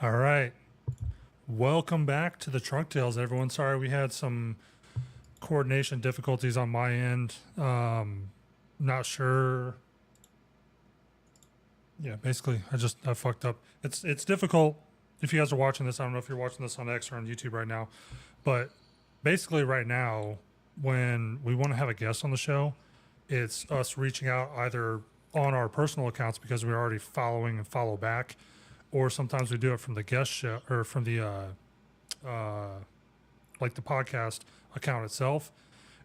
All right. Welcome back to the Trunk Tales, everyone. Sorry we had some coordination difficulties on my end. Not sure. Yeah, basically, I fucked up. It's difficult if you guys are watching this. I don't know if you're watching this on X or on YouTube right now, but basically, right now, when we want to have a guest on the show, it's us reaching out either on our personal accounts because we're already following and follow back, or sometimes we do it from the guest show or from the like the podcast account itself.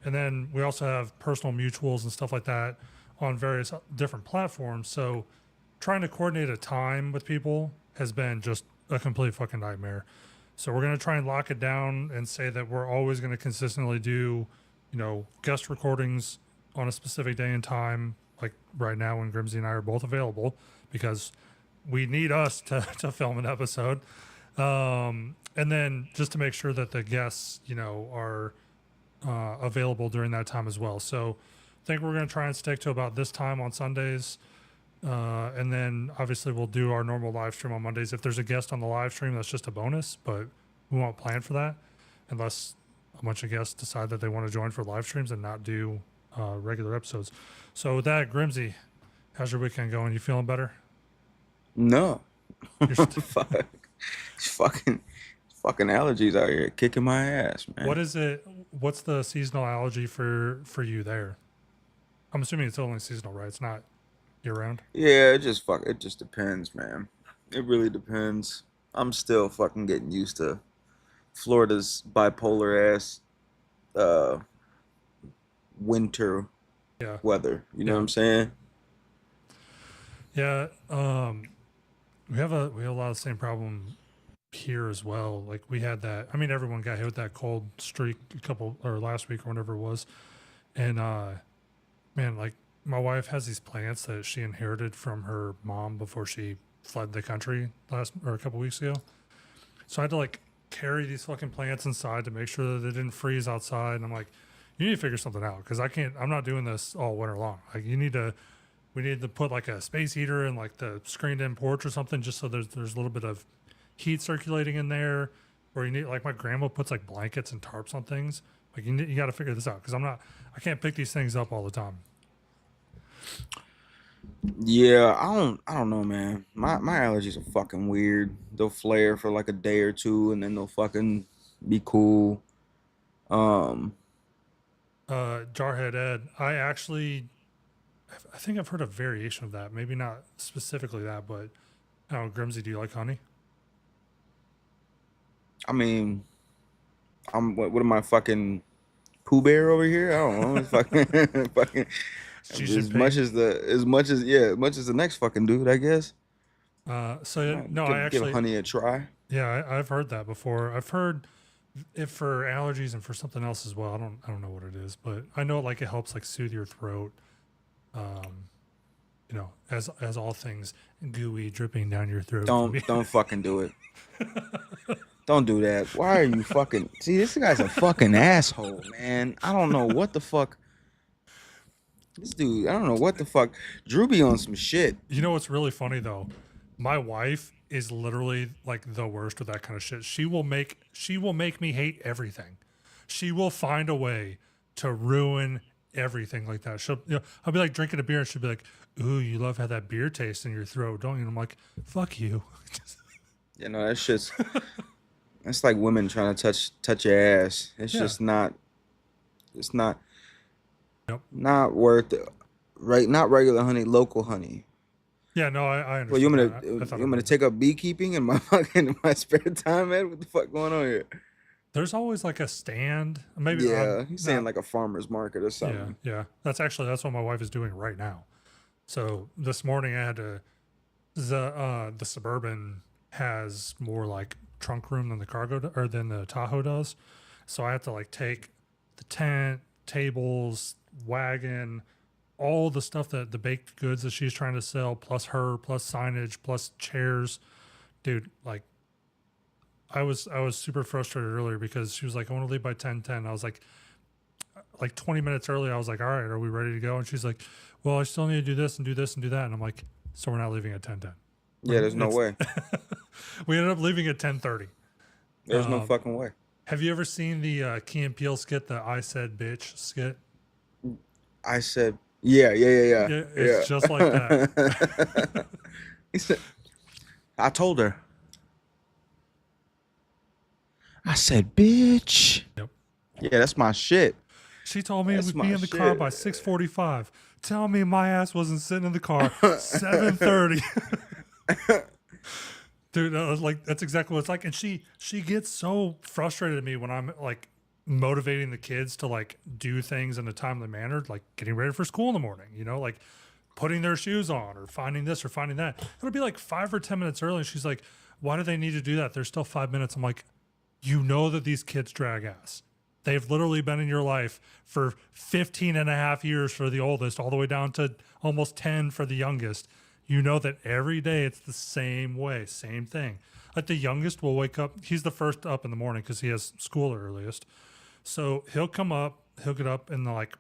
And then we also have personal mutuals and stuff like that on various different platforms. So trying to coordinate a time with people has been just a complete fucking nightmare. So we're going to try and lock it down and say that we're always going to consistently do, guest recordings on a specific day and time, like right now when Grimsy and I are both available, because we need us to film an episode. And then just to make sure that the guests, are available during that time as well. So I think we're going to try and stick to about this time on Sundays. And then obviously we'll do our normal live stream on Mondays. If there's a guest on the live stream, that's just a bonus, but we won't plan for that unless a bunch of guests decide that they want to join for live streams and not do regular episodes. So with that, Grimsy, how's your weekend going? You feeling better? No. You're Fuck. Fucking fucking allergies out here kicking my ass, man. What is it? What's the seasonal allergy for you there? I'm assuming it's only seasonal, right? It's not year round. Yeah, it just depends, man. It really depends. I'm still fucking getting used to Florida's bipolar ass uh winter Yeah, weather. You know what yeah, I'm saying? yeah. We have a lot of the same problem here as well. Like we had that. I mean, everyone got hit with that cold streak a couple or last week or whenever it was. And man, like my wife has these plants that she inherited from her mom before she fled the country last or a couple weeks ago. So I had to like carry these fucking plants inside to make sure that they didn't freeze outside. And I'm like, you need to figure something out because I can't. I'm not doing this all winter long. Like you need to. We need to put like a space heater in like the screened-in porch or something, just so there's a little bit of heat circulating in there. Or you need like my grandma puts like blankets and tarps on things. Like you got to figure this out because I can't pick these things up all the time. Yeah, I don't know, man. My allergies are fucking weird. They'll flare for like a day or two and then they'll fucking be cool. Um Jarhead Ed, I think I've heard a variation of that. Maybe not specifically that, but I don't know, Grimsy, do you like honey? I mean, what am I fucking Pooh Bear over here? I don't know. It's fucking fucking Xi as much as the next fucking dude, I guess. No, I Give actually, honey a try. yeah, I've heard that before. I've heard it for allergies and for something else as well. I don't know what it is, but I know like it helps like soothe your throat. Um, as all things gooey dripping down your throat can be. Don't fucking do it. Don't do that. Why are you fucking see this guy's a fucking asshole, man. I don't know what the fuck. This dude, I don't know what the fuck. Drew be on some shit. You know what's really funny though? My wife is literally like the worst with that kind of shit. She will make me hate everything. She will find a way to ruin everything like that. I'll be like drinking a beer and she'll be like, "Ooh, you love how that beer tastes in your throat, don't you?" And I'm like, "Fuck you." You know, that shit's it's like women trying to touch your ass. It's Yeah. just not it's not Yep. not worth it. Right, not regular honey, local honey. Yeah. No, I Well, you understood want that. me to I thought you it want me to would. take up beekeeping in my fucking in my spare time, man? What the fuck going on here? There's always like a stand. Maybe I'm Yeah, he's saying not. like a farmer's market or Yeah. something. Yeah. That's what my wife is doing right now. So this morning I had to the Suburban has more like trunk room than the or than the Tahoe does. So I have to like take the tent, tables, wagon, all the stuff that the baked goods that she's trying to sell, plus signage, plus chairs. Dude, like I was super frustrated earlier because she was like, I want to leave by 10:10. I was like 20 minutes early, I was like, all right, are we ready to go? And she's like, well, I still need to do this and do this and do that. And I'm like, so we're not leaving at 10:10. Yeah, there's no It's way. we ended up leaving at 10:30. There's no fucking way. Have you ever seen the Key and Peele skit, the "I Said Bitch" skit? I said, yeah. Yeah, it's just like that. He said, I told her. I said, bitch. Yep. Yeah, that's my shit. She told me That's we'd be my in the car shit. by 6:45. Tell me my ass wasn't sitting in the car 7:30. Dude, like that's exactly what it's like. And she gets so frustrated at me when I'm like motivating the kids to like do things in a timely manner, like getting ready for school in the morning, you know, like putting their shoes on or finding this or finding that. It'll be like 5 or 10 minutes early. And she's like, why do they need to do that? There's still 5 minutes. I'm like, you know that these kids drag ass. They've literally been in your life for 15 and a half years for the oldest, all the way down to almost 10 for the youngest. You know that every day it's the same way, same thing. Like the youngest will wake up, he's the first up in the morning because he has school earliest. So he'll come up, he'll get up in the like,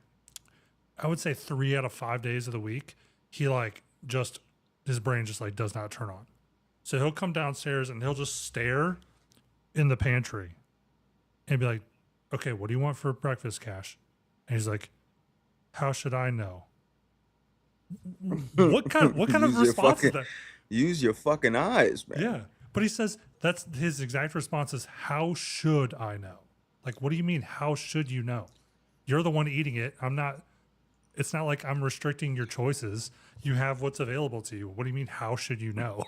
I would say 3 out of 5 days of the week, he like just, his brain just like does not turn on. So he'll come downstairs and he'll just stare in the pantry and be like, okay, what do you want for breakfast, Cash? And he's like, how should I know? What kind of Use your response is fucking- that? Use your fucking eyes, man. Yeah. But he says that's his exact response is, how should I know? Like, what do you mean, how should you know? You're the one eating it. I'm not, it's not like I'm restricting your choices. You have what's available to you. What do you mean, how should you know?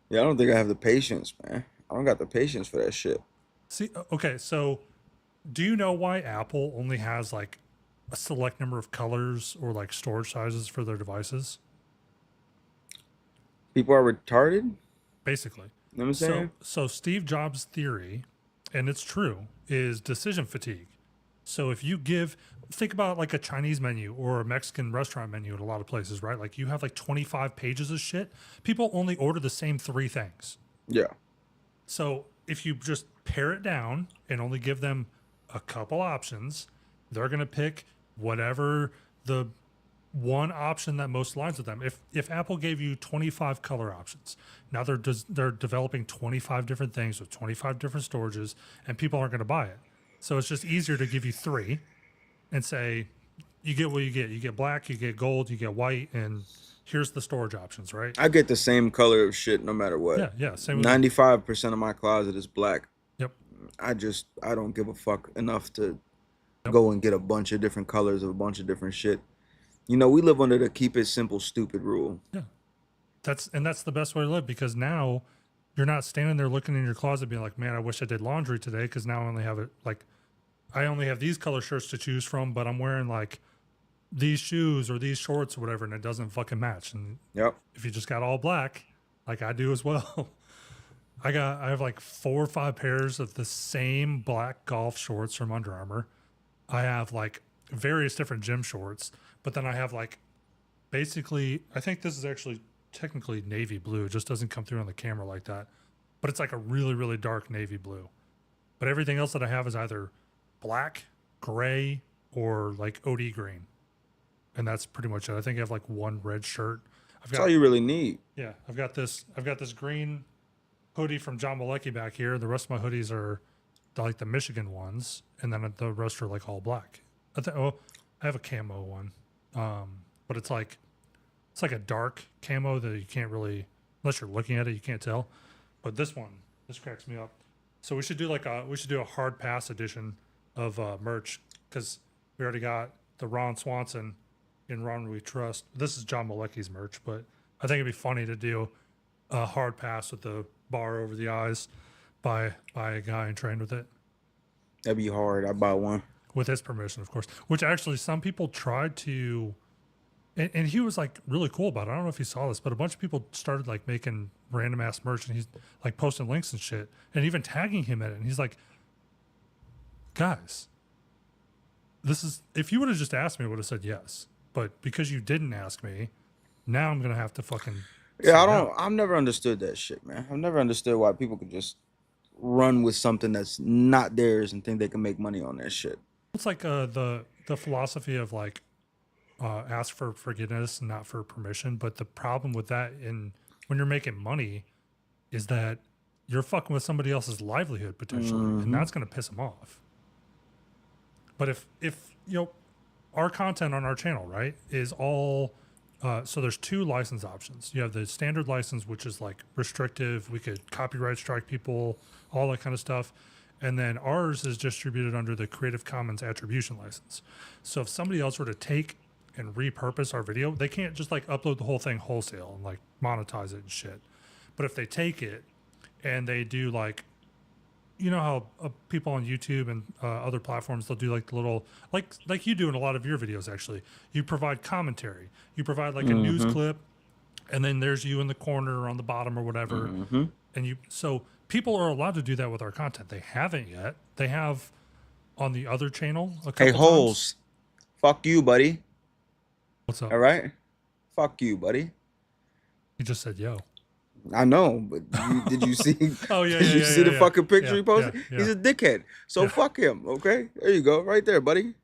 Yeah, I don't think I have the patience, man. I don't got the patience for that shit. See, okay, so do you know why Apple only has like a select number of colors or like storage sizes for their devices? People are retarded. Basically. You know what I'm saying? So Steve Jobs' theory, and it's true, is decision fatigue. So if you think about like a Chinese menu or a Mexican restaurant menu at a lot of places, right? Like you have like 25 pages of shit. People only order the same 3 things. Yeah. So if you just pare it down and only give them a couple options, they're going to pick whatever the one option that most aligns with them. If Apple gave you 25 color options, now they're developing 25 different things with 25 different storages, and people aren't going to buy it. So it's just easier to give you 3 and say, you get what you get. You get black, you get gold, you get white, and here's the storage options, right? I get the same color of shit no matter what. Yeah. Same with 95% of my closet is black. Yep. I don't give a fuck enough to go and get a bunch of different colors of a bunch of different shit. You know, we live under the keep it simple, stupid rule. Yeah. That's the best way to live, because now you're not standing there looking in your closet being like, man, I wish I did laundry today, because now I only have it like, I only have these color shirts to choose from, but I'm wearing like these shoes or these shorts or whatever, and it doesn't fucking match. And Yep. if you just got all black, like I do as well, I have like 4 or 5 pairs of the same black golf shorts from Under Armour. I have like various different gym shorts, but then I have like basically, I think this is actually technically navy blue. It just doesn't come through on the camera like that, but it's like a really, really dark navy blue. But everything else that I have is either black, gray, or like OD green. And that's pretty much it. I think I have like 1 red shirt. That's all you really need. Yeah, I've got this green hoodie from John Malecki back here. The rest of my hoodies are like the Michigan ones, and then the rest are like all black. I have a camo one, but it's like a dark camo that you can't really, unless you're looking at it, you can't tell. But this cracks me up. So we should do a hard pass edition of merch, because we already got the Ron Swanson in Ron We Trust. This is John Malecki's merch, but I think it'd be funny to do a hard pass with the bar over the eyes by a guy and trained with it. That'd be hard. I'd buy one. With his permission, of course. Which actually some people tried to, and he was like really cool about it. I don't know if he saw this, but a bunch of people started like making random ass merch, and he's like posting links and shit, and even tagging him in it. And he's like, guys, this is, if you would have just asked me, I would have said yes. But because you didn't ask me, now I'm gonna have to fucking Yeah, no. I've never understood that shit, man. I've never understood why people could just run with something that's not theirs and think they can make money on that shit. It's like the philosophy of like, ask for forgiveness and not for permission. But the problem with that, in when you're making money, is that you're fucking with somebody else's livelihood potentially, and that's going to piss them off. But if you know, our content on our channel, right, is all so there's two license options. You have the standard license, which is like restrictive. We could copyright strike people, all that kind of stuff. And then ours is distributed under the Creative Commons attribution license. So if somebody else were to take and repurpose our video, they can't just like upload the whole thing wholesale and like monetize it and shit. But if they take it and they do like, you know how people on YouTube and other platforms, they'll do like the little, like you do in a lot of your videos, actually. You provide commentary. You provide like a news clip, and then there's you in the corner or on the bottom or whatever. And so people are allowed to do that with our content. They haven't yet. They have on the other channel a couple Hey, times. Holes. Fuck you, buddy. What's up? All right? Fuck you, buddy. You just said yo. I know, but did you see? Oh, yeah, Did yeah, you yeah, see yeah, the yeah. fucking picture Yeah, he posted? yeah, He's yeah. a dickhead. So fuck him. Okay, there you go, right there, buddy.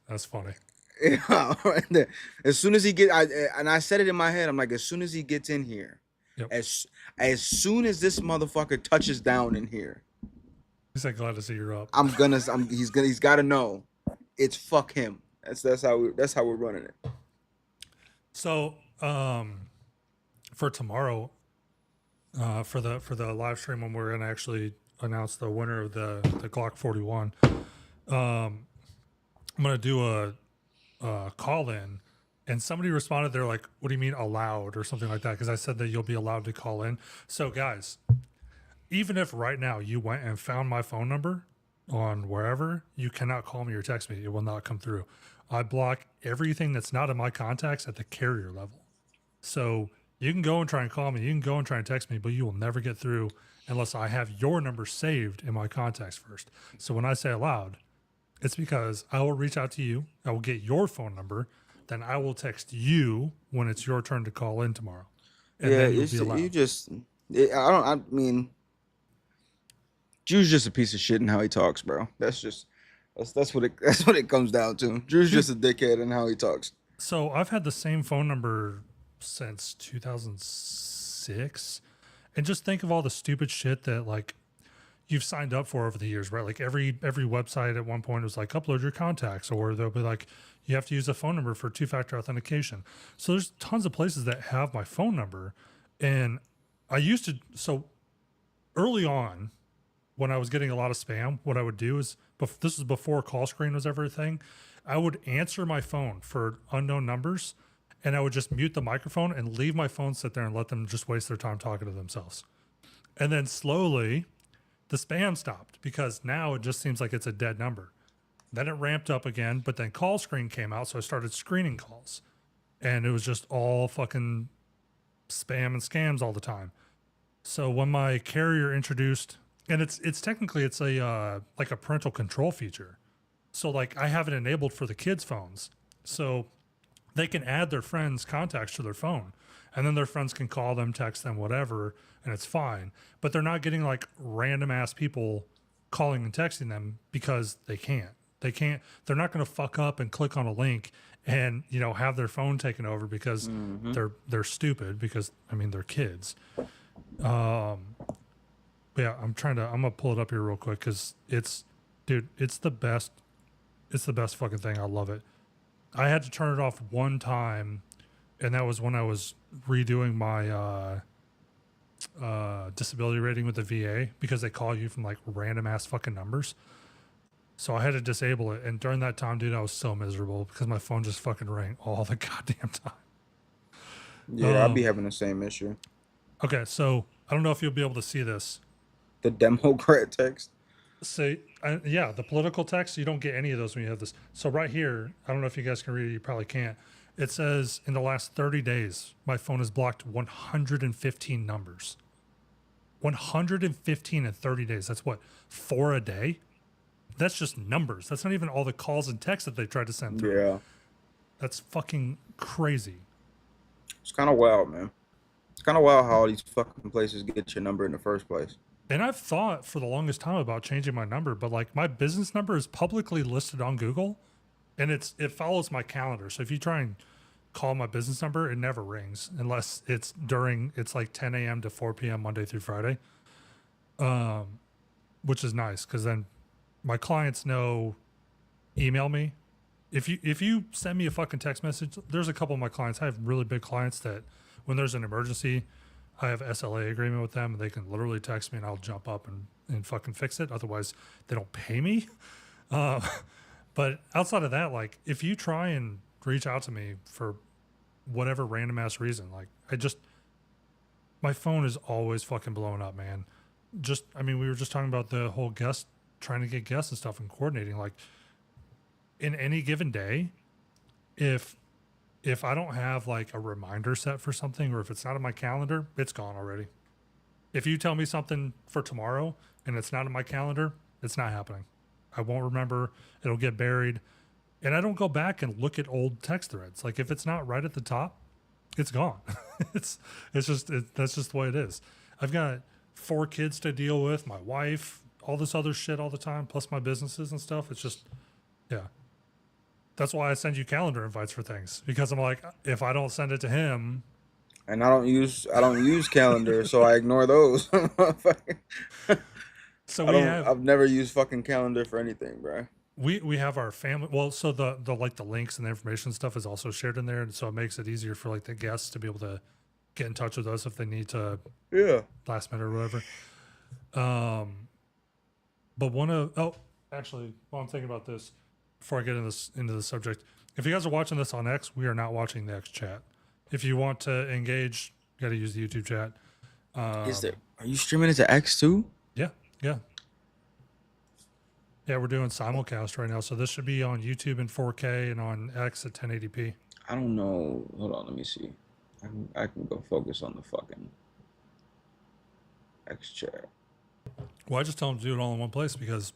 That's funny. Yeah, right there. As soon as he I said it in my head, I'm like, as soon as he gets in here, Yep. as soon as this motherfucker touches down in here, He's like, glad to see you're up. he's got to know, it's fuck him. That's how we're running it. So for tomorrow, for the live stream when we're gonna actually announce the winner of the Glock 41, I'm gonna do a call in, and somebody responded. They're like, "What do you mean allowed?" or something like that, because I said that you'll be allowed to call in. So guys, even if right now you went and found my phone number on wherever, you cannot call me or text me. It will not come through. I block everything that's not in my contacts at the carrier level. So you can go and try and call me. You can go and try and text me, but you will never get through unless I have your number saved in my contacts first. So when I say allowed, it's because I will reach out to you. I will get your phone number. Then I will text you when it's your turn to call in tomorrow. And then you'll be allowed. I mean, Drew's just a piece of shit in how he talks, bro. That's what it comes down to. Drew's just a dickhead in how he talks. So I've had the same phone number since 2006, and just think of all the stupid shit that like you've signed up for over the years, right? Like every website at one point was like upload your contacts, or they'll be like you have to use a phone number for two-factor authentication. So there's tons of places that have my phone number, and I used to. So early on, when I was getting a lot of spam, what I would do is, this was before call screen was ever a thing, I would answer my phone for unknown numbers, and I would just mute the microphone and leave my phone sit there and let them just waste their time talking to themselves. And then slowly, the spam stopped because now it just seems like it's a dead number. Then it ramped up again, but then call screen came out, so I started screening calls. And it was just all fucking spam and scams all the time. So when my carrier introduced, and it's technically it's a like a parental control feature. So like I have it enabled for the kids' phones. So they can add their friends' contacts to their phone, and then their friends can call them, text them, whatever, and it's fine. But they're not getting like random ass people calling and texting them because they can't. They're not going to fuck up and click on a link and, you know, have their phone taken over because they're stupid, because I mean they're kids. But yeah, I'm gonna pull it up here real quick because it's the best. It's the best fucking thing. I love it. I had to turn it off one time, and that was when I was redoing my disability rating with the VA, because they call you from like random ass fucking numbers. So I had to disable it, and during that time, dude, I was so miserable because my phone just fucking rang all the goddamn time. Yeah, I'll be having the same issue. Okay, so I don't know if you'll be able to see this. The Democrat text. Say, yeah, the political text, you don't get any of those when you have this. So right here, I don't know if you guys can read it, you probably can't. It says in the last 30 days, my phone has blocked 115 numbers. 115 in 30 days. That's what, 4 a day? That's just numbers. That's not even all the calls and texts that they tried to send through. Yeah. That's fucking crazy. It's kind of wild, man. It's kind of wild how all these fucking places get your number in the first place. And I've thought for the longest time about changing my number, but like my business number is publicly listed on Google, and it follows my calendar. So if you try and call my business number, it never rings unless it's like 10 a.m. to 4 p.m. Monday through Friday, which is nice because then my clients know. Email me if you send me a fucking text message. There's a couple of my clients. I have really big clients that when there's an emergency, I have SLA agreement with them, and they can literally text me, and I'll jump up and fucking fix it. Otherwise, they don't pay me. Uh, but outside of that, like if you try and reach out to me for whatever random ass reason, like my phone is always fucking blowing up, man. I mean, we were just talking about the whole guest trying to get guests and stuff and coordinating. Like in any given day, if I don't have like a reminder set for something, or if it's not in my calendar, it's gone already. If you tell me something for tomorrow and it's not in my calendar, it's not happening. I won't remember. It'll get buried. And I don't go back and look at old text threads. Like if it's not right at the top, it's gone. That's just the way it is. I've got 4 kids to deal with, my wife, all this other shit all the time, plus my businesses and stuff. It's just, yeah. That's why I send you calendar invites for things, because I'm like, if I don't send it to him, And I don't use calendar, so I ignore those. so we have I've never used fucking calendar for anything, bro. we have our family. Well, so the like the links and the information stuff is also shared in there, and so it makes it easier for like the guests to be able to get in touch with us if they need to Yeah. last minute or whatever. But actually, while I'm thinking about this, before I get into the subject, if you guys are watching this on X, we are not watching the X chat. If you want to engage, you got to use the YouTube chat. Are you streaming it to X too? Yeah, yeah, yeah. We're doing simulcast right now, so this should be on YouTube in 4K and on X at 1080p. I don't know. Hold on, let me see. I can go focus on the fucking X chat. Well, I just tell them to do it all in one place because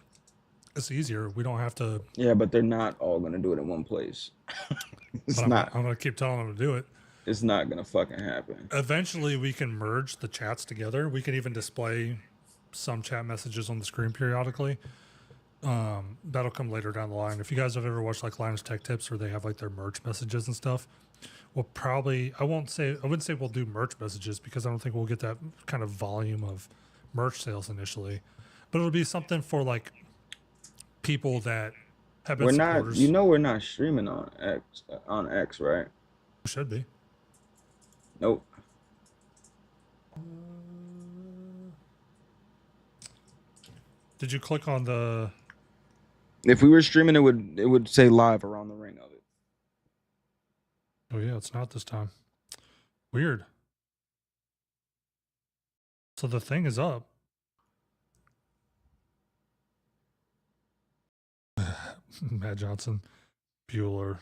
it's easier. We don't have to. Yeah, but they're not all gonna do it in one place. It's But not. I'm gonna keep telling them to do it. It's not gonna fucking happen. Eventually, we can merge the chats together. We can even display some chat messages on the screen periodically. That'll come later down the line. If you guys have ever watched like Linus Tech Tips, where they have like their merch messages and stuff, we'll probably I wouldn't say we'll do merch messages because I don't think we'll get that kind of volume of merch sales initially. But it'll be something for like people that have been We're not. supporters. You know, we're not streaming on X, right? Should be. Nope. Did you click on the? If we were streaming, it would say live around the ring of it. Oh yeah, it's not this time. Weird. So the thing is up. Matt Johnson, Bueller.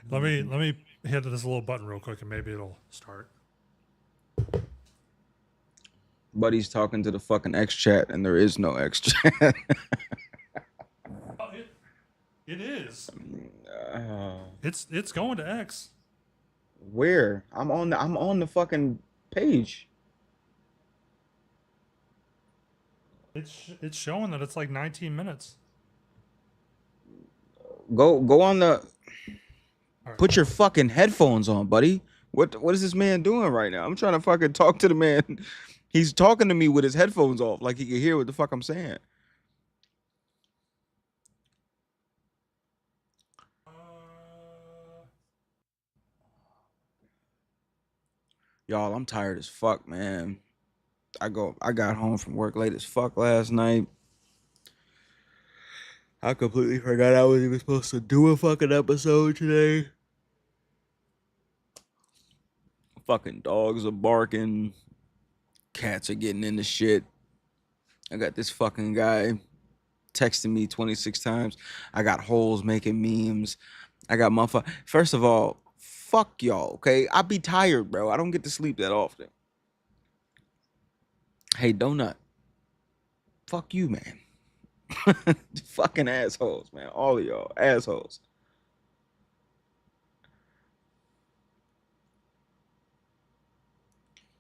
Let me hit this little button real quick and maybe it'll start. Buddy's talking to the fucking X chat, and there is no X chat. Oh, it is. Uh, It's going to X. where? I'm on the fucking page. It's showing that it's like 19 minutes. Go on the. All right. Put your fucking headphones on, buddy. What is this man doing right now? I'm trying to fucking talk to the man. He's talking to me with his headphones off, like he can hear what the fuck I'm saying. Y'all, I'm tired as fuck, man. I got home from work late as fuck last night. I completely forgot I was even supposed to do a fucking episode today. Fucking dogs are barking. Cats are getting into shit. I got this fucking guy texting me 26 times. I got holes making memes. I got motherfucker. First of all, fuck y'all, okay? I be tired, bro. I don't get to sleep that often. Hey, Donut. Fuck you, man. Fucking assholes, man. All of y'all assholes.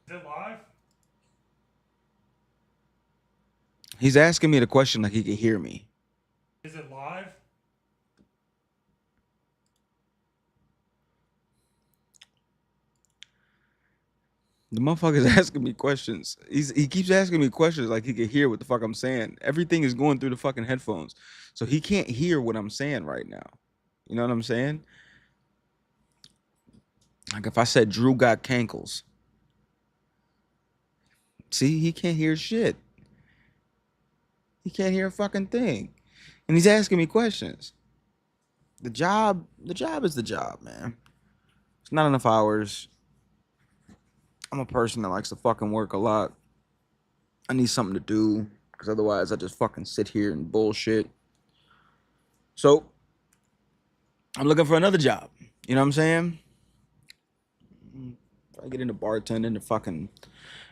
Is it live? He's asking me the question like he can hear me. Is it live? The motherfucker's asking me questions. He keeps asking me questions like he can hear what the fuck I'm saying. Everything is going through the fucking headphones, so he can't hear what I'm saying right now. You know what I'm saying? Like if I said Drew got cankles, see, he can't hear shit. He can't hear a fucking thing, and he's asking me questions. The job is the job, man. It's not enough hours. I'm a person that likes to fucking work a lot. I need something to do because otherwise I just fucking sit here and bullshit. So I'm looking for another job. You know what I'm saying? If I get into bartending to fucking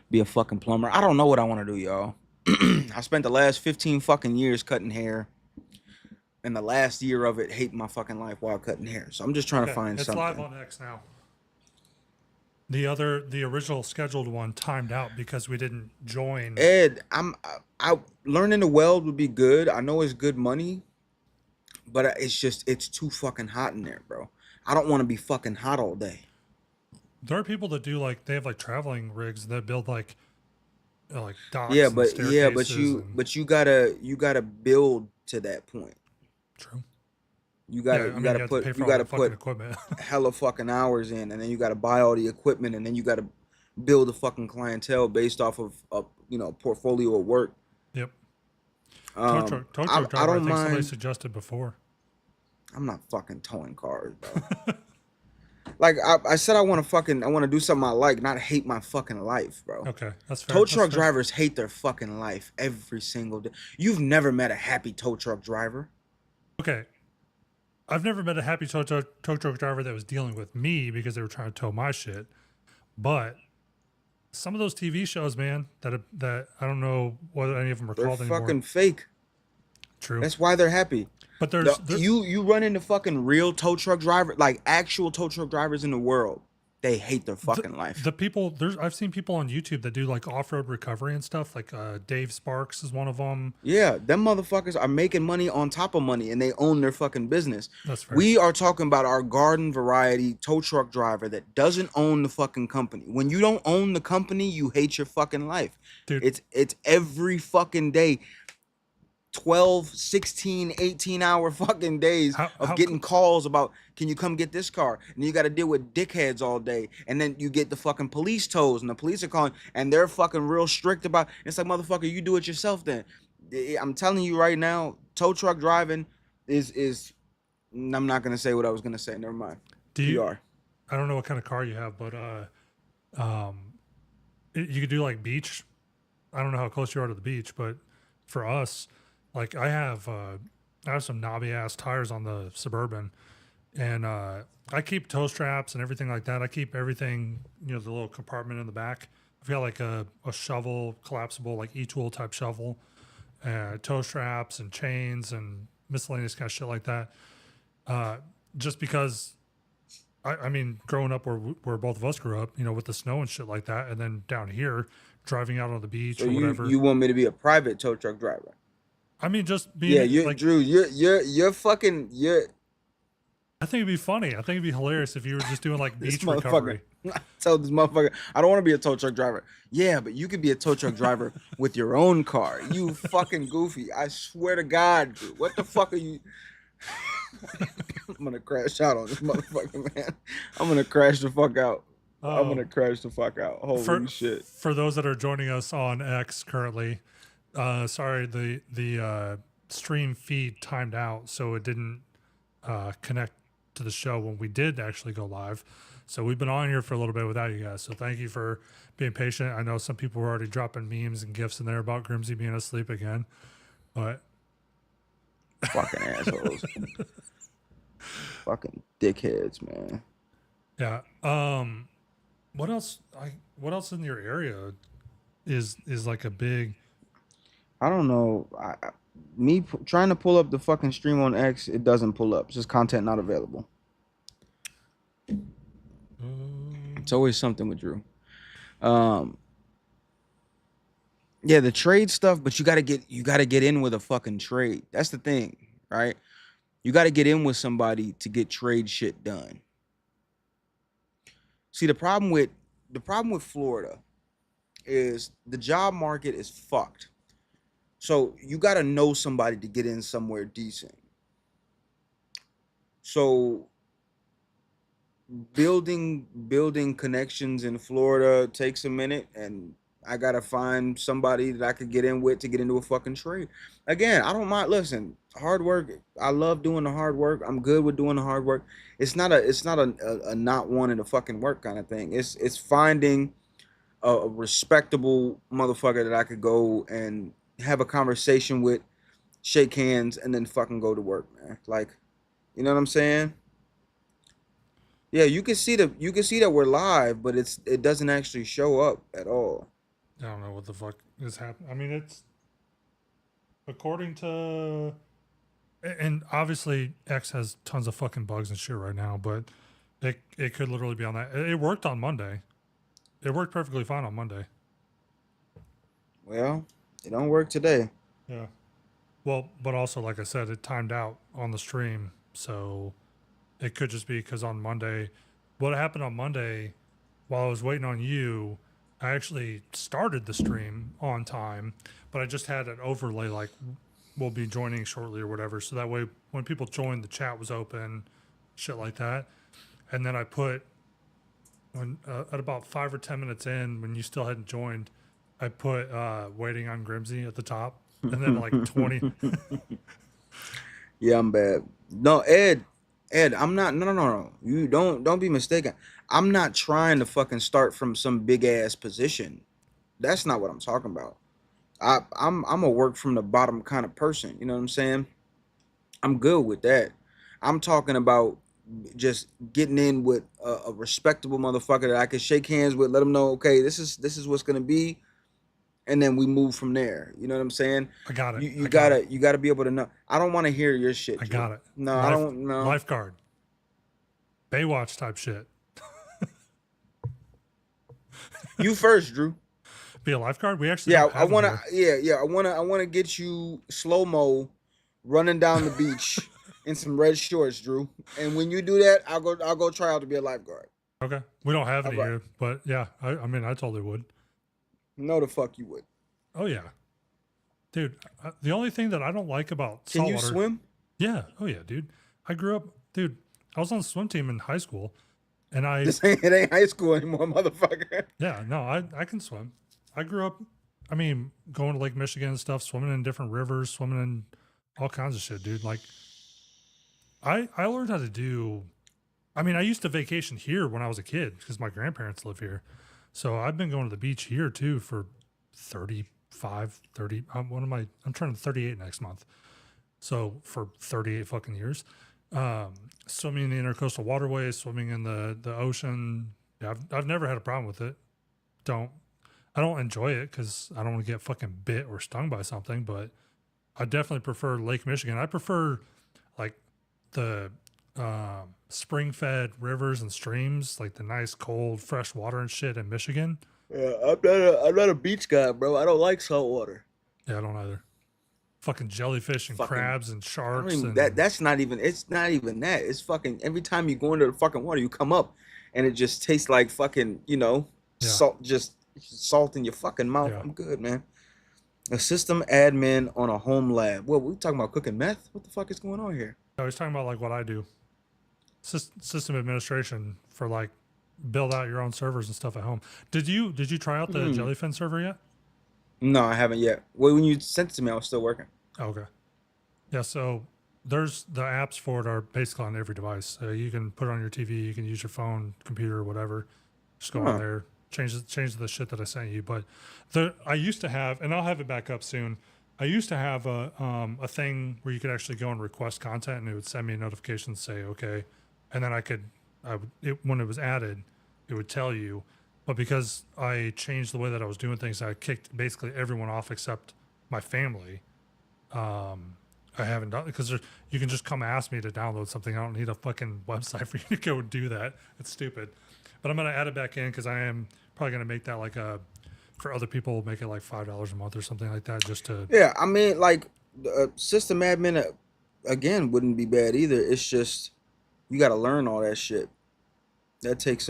be a fucking plumber. I don't know what I want to do, y'all. I spent the last 15 fucking years cutting hair, and the last year of it hating my fucking life while cutting hair. So I'm just trying to Okay, find it's something. live on X now. The original scheduled one timed out because we didn't join. Ed, I learning to weld would be good. I know it's good money, but it's too fucking hot in there, bro. I don't want to be fucking hot all day. There are people that do like they have like traveling rigs that build like docks Yeah, and staircases and but you gotta build to that point. true. You Yeah, gotta I you mean gotta you have to pay put for you all gotta that fucking put equipment. hella fucking hours in, and then you gotta buy all the equipment, and then you gotta build a fucking clientele based off of a portfolio of work. Yep. Tow truck I driver. I don't think somebody mind. suggested before. I'm not fucking towing cars, bro. Like I said, I want to do something I like, not hate my fucking life, bro. Okay, that's fair. Tow That's truck fair. drivers hate their fucking life every single day. You've never met a happy tow truck driver. Okay, I've never met a happy tow truck driver that was dealing with me because they were trying to tow my shit. But some of those TV shows, man, that I don't know what any of them are They're called anymore. fucking fake. True, That's why they're happy. but there's there, You run into fucking real tow truck driver, like actual tow truck drivers in the world. They hate their fucking life. the people. I've seen people on YouTube that do like off road recovery and stuff. Like Dave Sparks is one of them. Yeah, them motherfuckers are making money on top of money, and they own their fucking business. That's fair. We are talking about our garden variety tow truck driver that doesn't own the fucking company. When you don't own the company, you hate your fucking life. Dude. It's every fucking day. 12, 16, 18-hour fucking days of getting calls about, can you come get this car? And you got to deal with dickheads all day. And then you get the fucking police tows, and the police are calling, and they're fucking real strict about, it's like, motherfucker, you do it yourself then. I'm telling you right now, tow truck driving is I'm not going to say what I was going to say. Never mind. I don't know what kind of car you have, but you could do like beach. I don't know how close you are to the beach, but for us, like I have some knobby ass tires on the Suburban, and I keep toe straps and everything like that. I keep everything, the little compartment in the back. I've got like a shovel, collapsible, like e-tool type shovel, toe straps and chains and miscellaneous kind of shit like that. Just because, I mean, growing up where both of us grew up, with the snow and shit like that, and then down here, driving out on the beach or whatever. You want me to be a private tow truck driver? I mean, just being like Drew, you're fucking. I think it'd be funny. I think it'd be hilarious if you were just doing like beach recovery. I told this motherfucker, I don't want to be a tow truck driver. Yeah, but you could be a tow truck driver with your own car. You fucking goofy. I swear to God, Drew. What the fuck are you? I'm gonna crash out on this motherfucker, man. I'm gonna crash the fuck out. I'm gonna crash the fuck out. Holy shit. For those that are joining us on X currently, sorry, the stream feed timed out, so it didn't connect to the show when we did actually go live. So we've been on here for a little bit without you guys. So thank you for being patient. I know some people were already dropping memes and gifs in there about Grimsy being asleep again, but fucking assholes, fucking dickheads, man. Yeah. What else? What else in your area is like a big? I don't know. Me trying to pull up the fucking stream on X, it doesn't pull up. It's just content not available. It's always something with Drew. Yeah, the trade stuff, but you gotta get in with a fucking trade. That's the thing, right? You gotta get in with somebody to get trade shit done. See, the problem with the problem with Florida is the job market is fucked. So you got to know somebody to get in somewhere decent. So building connections in Florida takes a minute, and I gotta find somebody that I could get in with to get into a fucking trade. Again, I don't mind. Listen, hard work. I love doing the hard work. I'm good with doing the hard work. It's not a not wanting to fucking work kind of thing. It's finding a respectable motherfucker that I could go and have a conversation with, shake hands, and then fucking go to work, man. Like, you know what I'm saying? Yeah, you can see that we're live, but it doesn't actually show up at all. I don't know what the fuck is happening. I mean, it's according to, and obviously X has tons of fucking bugs and shit right now, but it could literally be on that. It worked on Monday. It worked perfectly fine on Monday. Well, it don't work today. Yeah. Well, but also like I said, it timed out on the stream, so it could just be because on Monday, what happened on Monday, while I was waiting on you, I actually started the stream on time, but I just had an overlay like we'll be joining shortly or whatever. So that way, when people joined, the chat was open, shit like that. And then I put when at about 5 or 10 minutes in, when you still hadn't joined, I put waiting on Grimsy at the top, and then like 20. Yeah, I'm bad. No, Ed, I'm not. No, no, no, no. You don't be mistaken. I'm not trying to fucking start from some big ass position. That's not what I'm talking about. I'm a work from the bottom kind of person. You know what I'm saying? I'm good with that. I'm talking about just getting in with a respectable motherfucker that I can shake hands with, let them know, okay, this is what's gonna be, and then we move from there. You know what I'm saying? I got it. You I got it. you gotta be able to know. I don't want to hear your shit, I Drew. got it. No, I don't. No, Lifeguard, Baywatch type shit. you first, Drew. Be a lifeguard. We actually Yeah, don't I have them wanna. here. Yeah, I wanna get you slow mo, running down the beach in some red shorts, Drew. And when you do that, I'll go try out to be a lifeguard. Okay, we don't have All any right. here, but yeah, I mean, I totally would. No, the fuck you would. Oh yeah, dude. The only thing that I don't like about Can you saltwater, swim? yeah, oh yeah, dude. I grew up, dude. I was on the swim team in high school, and It ain't high school anymore, motherfucker. yeah, no, I can swim. I grew up, I mean, going to Lake Michigan and stuff, swimming in different rivers, swimming in all kinds of shit, dude. Like, I learned how to do. I mean, I used to vacation here when I was a kid because my grandparents live here. So I've been going to the beach here too for 35, 30. I'm turning 38 next month. So for 38 fucking years. Swimming in the intercoastal waterways, swimming in the ocean. Yeah, I've never had a problem with it. Don't, I don't enjoy it because I don't want to get fucking bit or stung by something, but I definitely prefer Lake Michigan. I prefer like the spring fed rivers and streams, like the nice cold fresh water and shit in Michigan. Yeah, I'm not a beach guy, bro. I don't like salt water. Yeah, I don't either. Fucking jellyfish and Fucking, crabs and I don't sharks even and that's not even. It's not even that. It's fucking every time you go into the fucking water, you come up, and it just tastes like fucking yeah, salt, just salt in your fucking mouth. yeah. I'm good, man. A system admin on a home lab. Well, we talking about cooking meth? What the fuck is going on here? I was talking about like what I do, system administration for like build out your own servers and stuff at home. Did you try out the Hmm. Jellyfin server yet? No, I haven't yet. Well, when you sent it to me, I was still working. Oh, okay. Yeah, so there's the apps for it are basically on every device. You can put it on your TV, you can use your phone, computer, whatever. Just go on Huh. there, change the shit that I sent you. But I used to have, and I'll have it back up soon. I used to have a thing where you could actually go and request content, and it would send me a notification say okay, and then when it was added, it would tell you. But because I changed the way that I was doing things, I kicked basically everyone off except my family. I haven't done because you can just come ask me to download something. I don't need a fucking website for you to go do that. It's stupid. But I'm gonna add it back in because I am probably gonna make that like a for other people make it like $5 a month or something like that just to Yeah, I mean, like, system admin again wouldn't be bad either. It's just you got to learn all that shit. That takes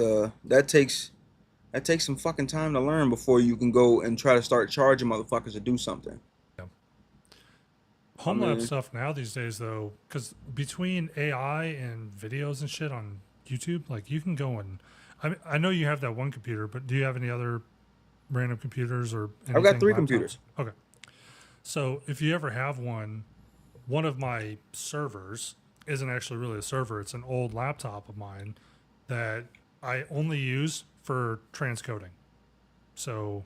That takes some fucking time to learn before you can go and try to start charging motherfuckers to do something. Yeah. I Home lab mean, stuff now these days, though, because between AI and videos and shit on YouTube, like you can go and I know you have that one computer, but do you have any other random computers or I've got anything? 3 Laptops? computers. Okay. So if you ever have one of my servers isn't actually really a server. It's an old laptop of mine that I only use for transcoding. So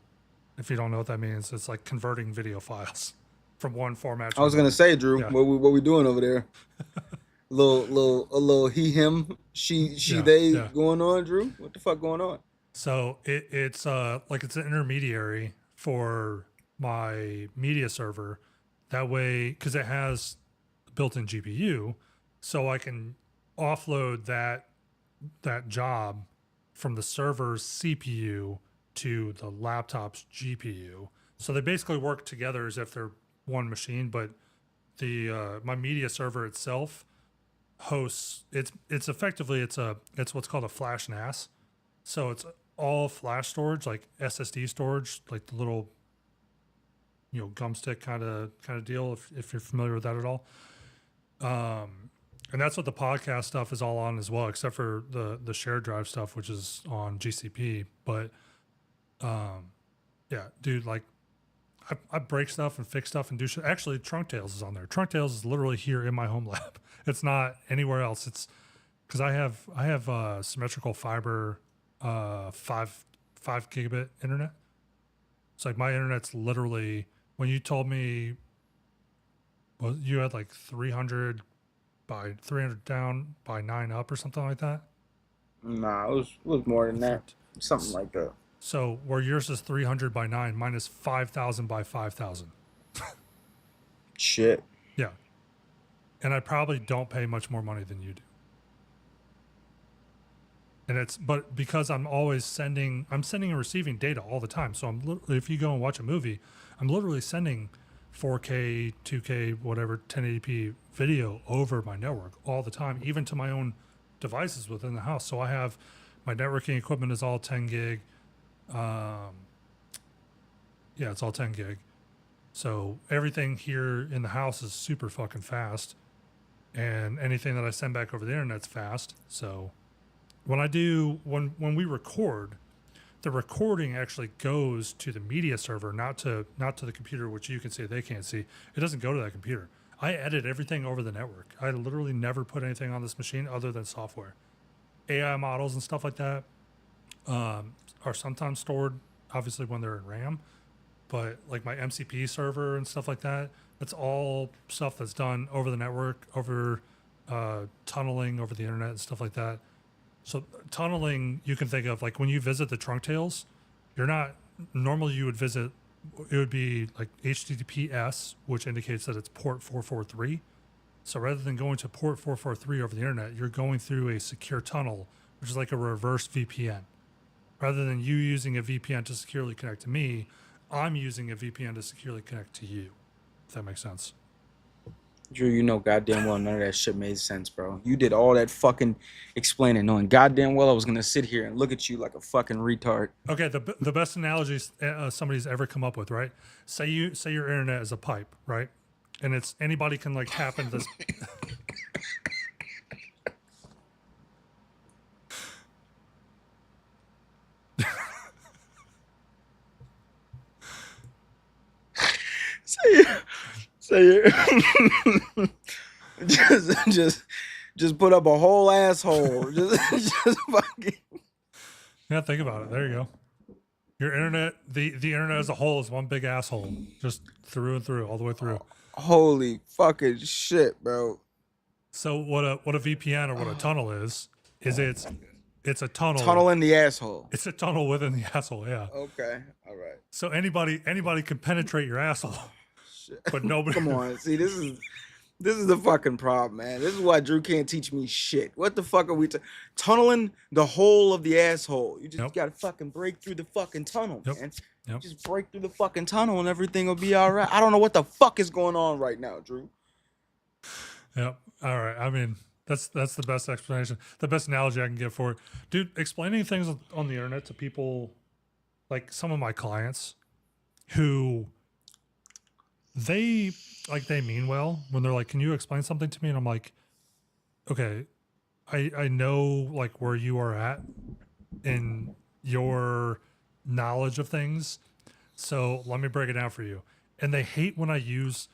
if you don't know what that means, it's like converting video files from one format I to was gonna another. say, Drew, Yeah. what we doing over there? A little he him she Yeah. they Yeah. going on, Drew? What the fuck going on? So it's like it's an intermediary for my media server. That way, because it has built-in GPU, so I can offload that job from the server's CPU to the laptop's GPU. So they basically work together as if they're one machine, but the my media server itself hosts it's effectively it's what's called a flash NAS. So it's all flash storage, like SSD storage, like the little gum stick kind of deal. If you're familiar with that at all, and that's what the podcast stuff is all on as well, except for the shared drive stuff, which is on GCP. But yeah, dude, like I break stuff and fix stuff and do shit. Actually, Trunk Tales is on there. Trunk Tales is literally here in my home lab. It's not anywhere else. It's because I have symmetrical fiber, 5 gigabit internet. It's like my internet's literally when you told me, well, you had like 300 by 300 down by 9 up or something like that. Nah, it was more than that. Perfect. Something like that. So where yours is 300 by 9, mine is 5,000 by 5,000. Shit. Yeah. And I probably don't pay much more money than you do. And but because I'm sending and receiving data all the time. So if you go and watch a movie, I'm literally sending 4K, 2K, whatever, 1080p video over my network all the time, even to my own devices within the house. So I have my networking equipment is all 10 gig. Yeah, it's all 10 gig. So everything here in the house is super fucking fast. And anything that I send back over the internet's fast. So when we record, the recording actually goes to the media server, not to the computer, which you can see they can't see. It doesn't go to that computer. I edit everything over the network. I literally never put anything on this machine other than software. AI models and stuff like that are sometimes stored, obviously when they're in RAM, but like my MCP server and stuff like that, that's all stuff that's done over the network, over tunneling over the internet and stuff like that. So tunneling, you can think of like when you visit the Trunk Tales, you're not normally you would visit. It would be like HTTPS, which indicates that it's port 443. So rather than going to port 443 over the internet, you're going through a secure tunnel, which is like a reverse VPN. Rather than you using a VPN to securely connect to me, I'm using a VPN to securely connect to you. If that makes sense. Drew, you know goddamn well none of that shit made sense, bro. You did all that fucking explaining, knowing goddamn well I was gonna sit here and look at you like a fucking retard. Okay, the best analogies somebody's ever come up with, right? Say your internet is a pipe, right? And it's anybody can like tap into this. Say, say, just put up a whole asshole. Just fucking. Yeah, think about it. There you go. Your internet, the internet as a whole is one big asshole, just through and through, all the way through. Holy fucking shit, bro. So what a VPN or what a tunnel is it's a tunnel. Tunnel in the asshole. It's a tunnel within the asshole. Yeah. Okay, all right. So anybody can penetrate your asshole, Shit. but nobody. Come on, see, this is the fucking problem, man. This is why Drew can't teach me shit. What the fuck are we tunneling the whole of the asshole? You just Yep. gotta fucking break through the fucking tunnel, Yep. man. Yep. Just break through the fucking tunnel and everything will be all right. I don't know what the fuck is going on right now, Drew. Yep. All right. I mean, That's the best explanation, the best analogy I can give for it. Dude, explaining things on the internet to people, like some of my clients who they mean well when they're like, can you explain something to me? And I'm like, okay, I know like where you are at in your knowledge of things. So let me break it down for you. And they hate when I use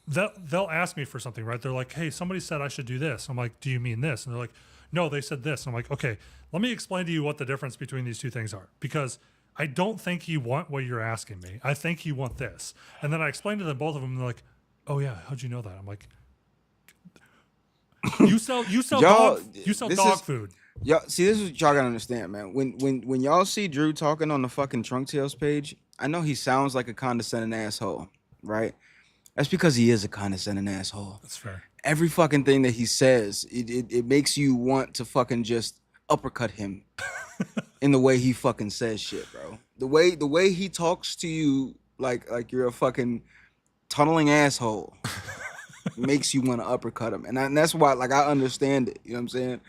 they'll ask me for something, right? They're like, hey, somebody said I should do this. I'm like, do you mean this? And they're like, no, they said this. I'm like, okay, let me explain to you what the difference between these two things are. Because I don't think you want what you're asking me. I think you want this. And then I explained to them, both of them, and they're like, oh yeah, how'd you know that? I'm like, you sell Y'all, dog food. Y'all see, this is what y'all gotta understand, man. When y'all see Drew talking on the fucking Trunk Tales page, I know he sounds like a condescending asshole, right? That's because he is a condescending asshole. That's fair. Every fucking thing that he says, it makes you want to fucking just uppercut him in the way he fucking says shit, bro. The way he talks to you like you're a fucking tunneling asshole makes you want to uppercut him. And that's why, like, I understand it. You know what I'm saying?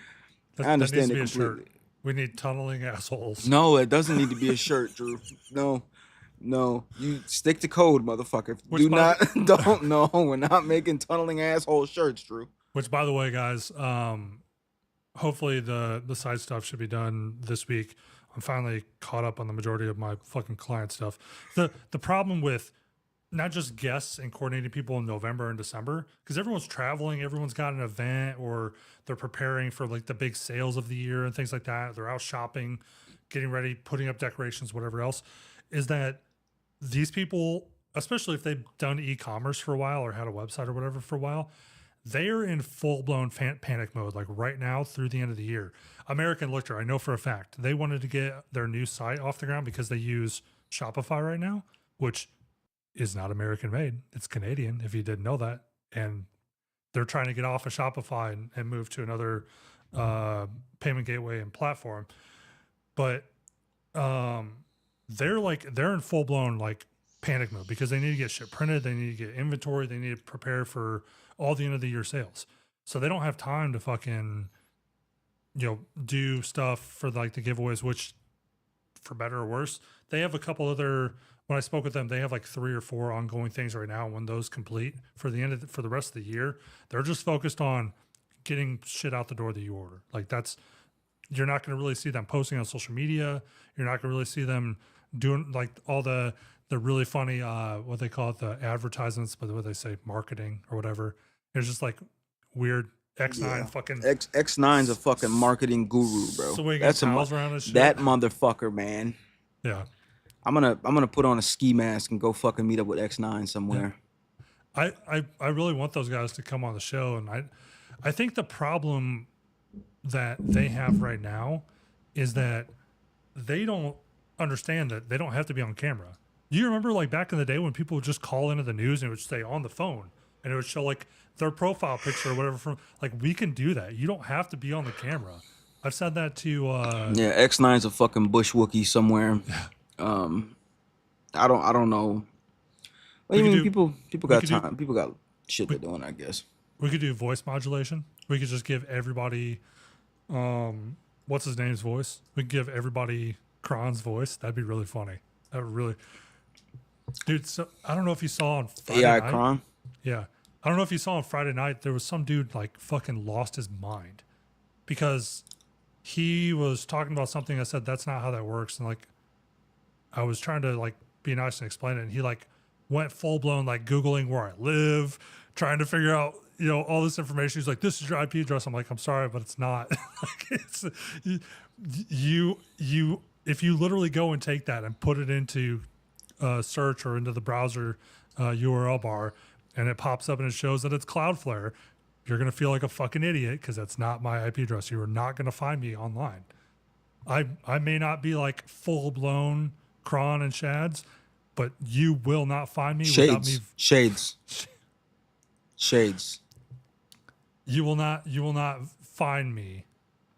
I understand it completely. We need tunneling assholes. No, it doesn't need to be a shirt, Drew. No, you stick to code, motherfucker. We're not making tunneling asshole shirts, Drew. Which, by the way, guys, hopefully the side stuff should be done this week. I'm finally caught up on the majority of my fucking client stuff. The problem with not just guests and coordinating people in November and December, because everyone's traveling, everyone's got an event, or they're preparing for like the big sales of the year and things like that. They're out shopping, getting ready, putting up decorations, whatever else, is that these people, especially if they've done e-commerce for a while or had a website or whatever for a while, they are in full-blown panic mode, like right now through the end of the year. American Liquor, I know for a fact, they wanted to get their new site off the ground because they use Shopify right now, which is not American made. It's Canadian, if you didn't know that. And they're trying to get off of Shopify and move to another payment gateway and platform. But they're in full-blown like panic mode because they need to get shit printed, they need to get inventory, they need to prepare for all the end of the year sales. So they don't have time to fucking do stuff for like the giveaways, which for better or worse, they have a couple other, when I spoke with them, they have like 3 or 4 ongoing things right now. When those complete for the rest of the year, they're just focused on getting shit out the door that you order. Like you're not going to really see them posting on social media. You're not going to really see them doing like all the really funny, what they call it, the advertisements, but what they say, marketing or whatever. It's just like weird X9 fucking. X9's a fucking marketing guru, bro. That's around his shit. That motherfucker, man. Yeah. I'm gonna put on a ski mask and go fucking meet up with X9 somewhere. Yeah. I really want those guys to come on the show, and I think the problem that they have right now is that they don't understand that they don't have to be on camera. You remember like back in the day when people would just call into the news and it would stay on the phone and it would show like their profile picture or whatever from like, we can do that. You don't have to be on the camera. I've said that to X9's a fucking bush Wookiee somewhere. I don't know. Well, I mean, people got time. People got shit they're doing, I guess. We could do voice modulation. We could just give everybody what's his name's voice. We could give everybody Kron's voice. That'd be really funny. That would really, dude. So I don't know if you saw on Friday AI night. Kron. Yeah, I don't know if you saw on Friday night. There was some dude like fucking lost his mind because he was talking about something. I said that's not how that works, and like I was trying to like be nice and explain it, and he like went full blown like Googling where I live, trying to figure out all this information. He's like, this is your IP address. I'm like, I'm sorry, but it's not. Like, it's you if you literally go and take that and put it into search or into the browser URL bar and it pops up and it shows that it's Cloudflare, you're going to feel like a fucking idiot because that's not my IP address. You are not going to find me online. I may not be like full blown Kron and Shads, but you will not find me without me. Shades. You will not find me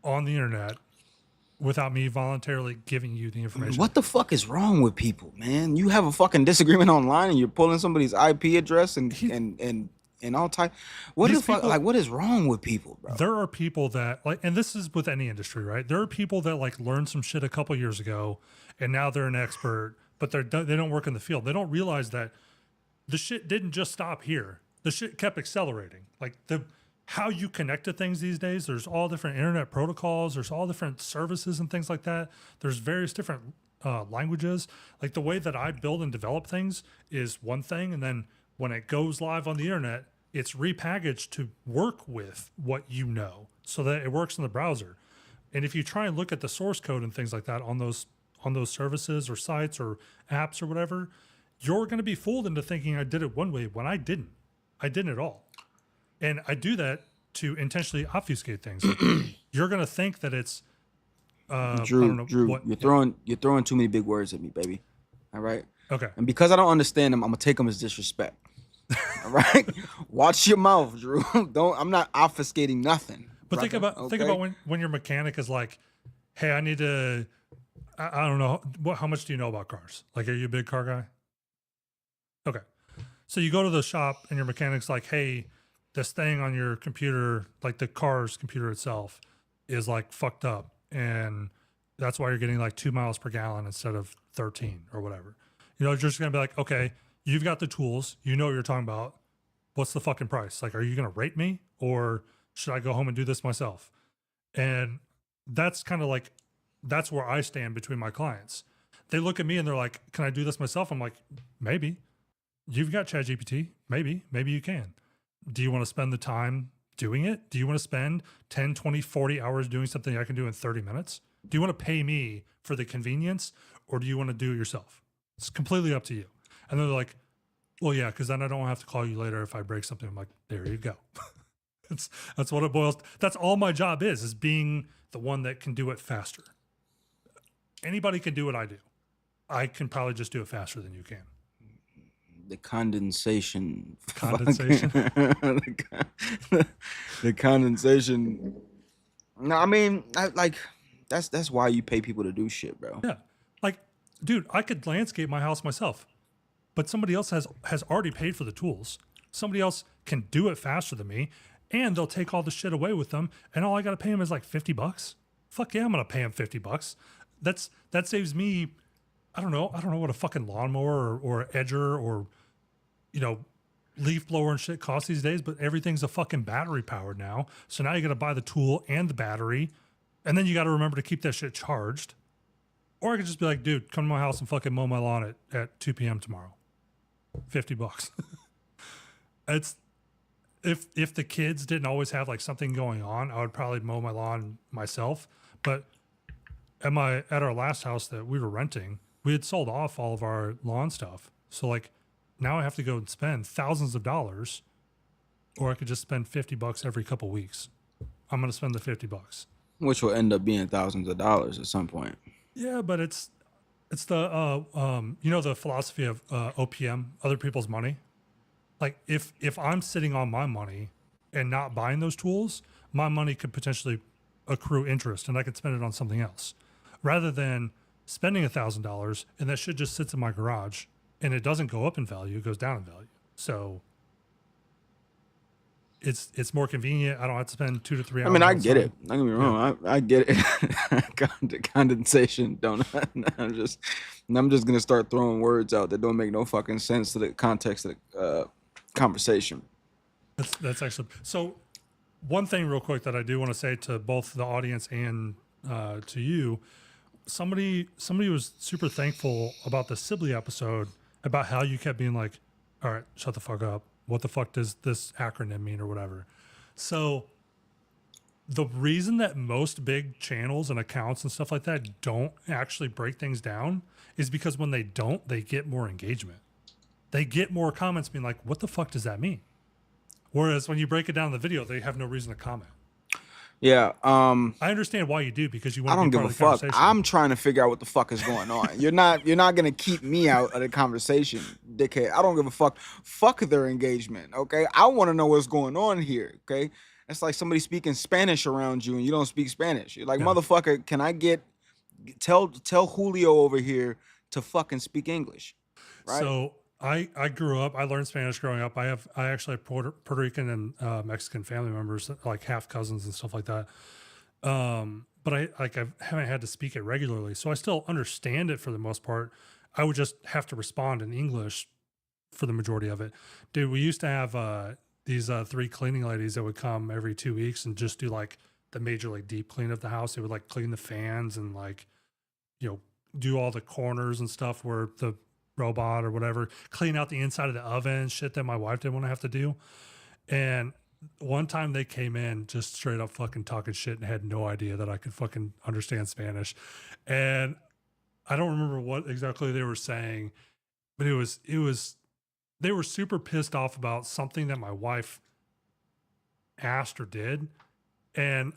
on the internet without me voluntarily giving you the information. What the fuck is wrong with people, man? You have a fucking disagreement online and you're pulling somebody's IP address and and all type. What These the fuck? people- Like, what is wrong with people, bro? There are people that like, and this is with any industry, right? There are people that like learned some shit a couple years ago, and now they're an expert, but they don't work in the field. They don't realize that the shit didn't just stop here. The shit kept accelerating. Like how you connect to things these days. There's all different internet protocols. There's all different services and things like that. There's various different languages. Like the way that I build and develop things is one thing, and then when it goes live on the internet, it's repackaged to work with what you know, so that it works in the browser. And if you try and look at the source code and things like that on those services or sites or apps or whatever, you're going to be fooled into thinking I did it one way when I didn't. I didn't at all. And I do that to intentionally obfuscate things. Like, you're going to think that it's I don't know Drew, what, you're throwing too many big words at me, baby. All right. okay. And because I don't understand them, I'm gonna take them as disrespect. All right. Watch your mouth, Drew. Don't. I'm not obfuscating nothing. But brother, think about when your mechanic is like, "Hey, I need to. I don't know how much do you know about cars? Like, are you a big car guy? Okay, so you go to the shop and your mechanic's like, "Hey, this thing on your computer, like the car's computer itself, is like fucked up, and that's why you're getting like 2 miles per gallon instead of 13 or whatever." You know, you're just gonna be like, "Okay, you've got the tools, you know what you're talking about. What's the fucking price? Like, are you gonna rate me, or should I go home and do this myself?" And that's kind of like, that's where I stand between my clients. They look at me and they're like, "Can I do this myself?" I'm like, "Maybe. You've got ChatGPT. Maybe you can. Do you want to spend the time doing it? Do you want to spend 10, 20, 40 hours doing something I can do in 30 minutes? Do you want to pay me for the convenience, or do you want to do it yourself? It's completely up to you." And they're like, "Well, yeah, because then I don't have to call you later if I break something." I'm like, "There you go." That's what it boils. That's all my job is being the one that can do it faster. Anybody can do what I do. I can probably just do it faster than you can. The condensation. Condensation. The condensation. No, I mean, that's why you pay people to do shit, bro. Yeah. Like, dude, I could landscape my house myself, but somebody else has already paid for the tools. Somebody else can do it faster than me, and they'll take all the shit away with them, and all I got to pay them is like $50. Fuck yeah, I'm going to pay them $50. That saves me, I don't know what a fucking lawnmower or an edger or, you know, leaf blower and shit costs these days, but everything's a fucking battery powered now. So now you got to buy the tool and the battery, and then you got to remember to keep that shit charged. Or I could just be like, "Dude, come to my house and fucking mow my lawn at 2 p.m. tomorrow. $50." It's if the kids didn't always have like something going on, I would probably mow my lawn myself. But at our last house that we were renting, we had sold off all of our lawn stuff. So like now I have to go and spend thousands of dollars, or I could just spend $50 every couple weeks. I'm gonna spend the $50. Which will end up being thousands of dollars at some point. Yeah, but it's the you know, the philosophy of OPM, other people's money. Like if I'm sitting on my money and not buying those tools, my money could potentially accrue interest, and I could spend it on something else, rather than spending $1,000 and that shit just sits in my garage and it doesn't go up in value, it goes down in value. So it's more convenient. I don't have to spend 2 to 3 hours. I mean, I get it. Don't get me wrong. I get it. Condensation, don't I? I'm just gonna start throwing words out that don't make no fucking sense to the context of the conversation. That's actually so. One thing real quick that I do want to say to both the audience and to you, somebody was super thankful about the Sibley episode, about how you kept being like, "All right, shut the fuck up. What the fuck does this acronym mean," or whatever. So the reason that most big channels and accounts and stuff like that don't actually break things down is because when they don't, they get more engagement. They get more comments being like, "What the fuck does that mean?" Whereas when you break it down in the video, they have no reason to comment. Yeah. I understand why you do, because you want I to don't be give part a of the fuck. conversation. I'm trying to figure out what the fuck is going on. You're not gonna keep me out of the conversation, dickhead. I don't give a fuck. Fuck their engagement. Okay. I want to know what's going on here. Okay. It's like somebody speaking Spanish around you and you don't speak Spanish. You're like, Yeah. motherfucker, can I tell Julio over here to fucking speak English? Right. So I grew up. I learned Spanish growing up. I actually have Puerto Rican and Mexican family members, like half cousins and stuff like that. But I haven't had to speak it regularly, so I still understand it for the most part. I would just have to respond in English for the majority of it. Dude, we used to have these 3 cleaning ladies that would come every 2 weeks and just do like the major like deep clean of the house. They would like clean the fans and like, you know, do all the corners and stuff where the robot or whatever, clean out the inside of the oven, shit that my wife didn't want to have to do. And one time they came in just straight up fucking talking shit and had no idea that I could fucking understand Spanish. And I don't remember what exactly they were saying, but it was they were super pissed off about something that my wife asked or did. And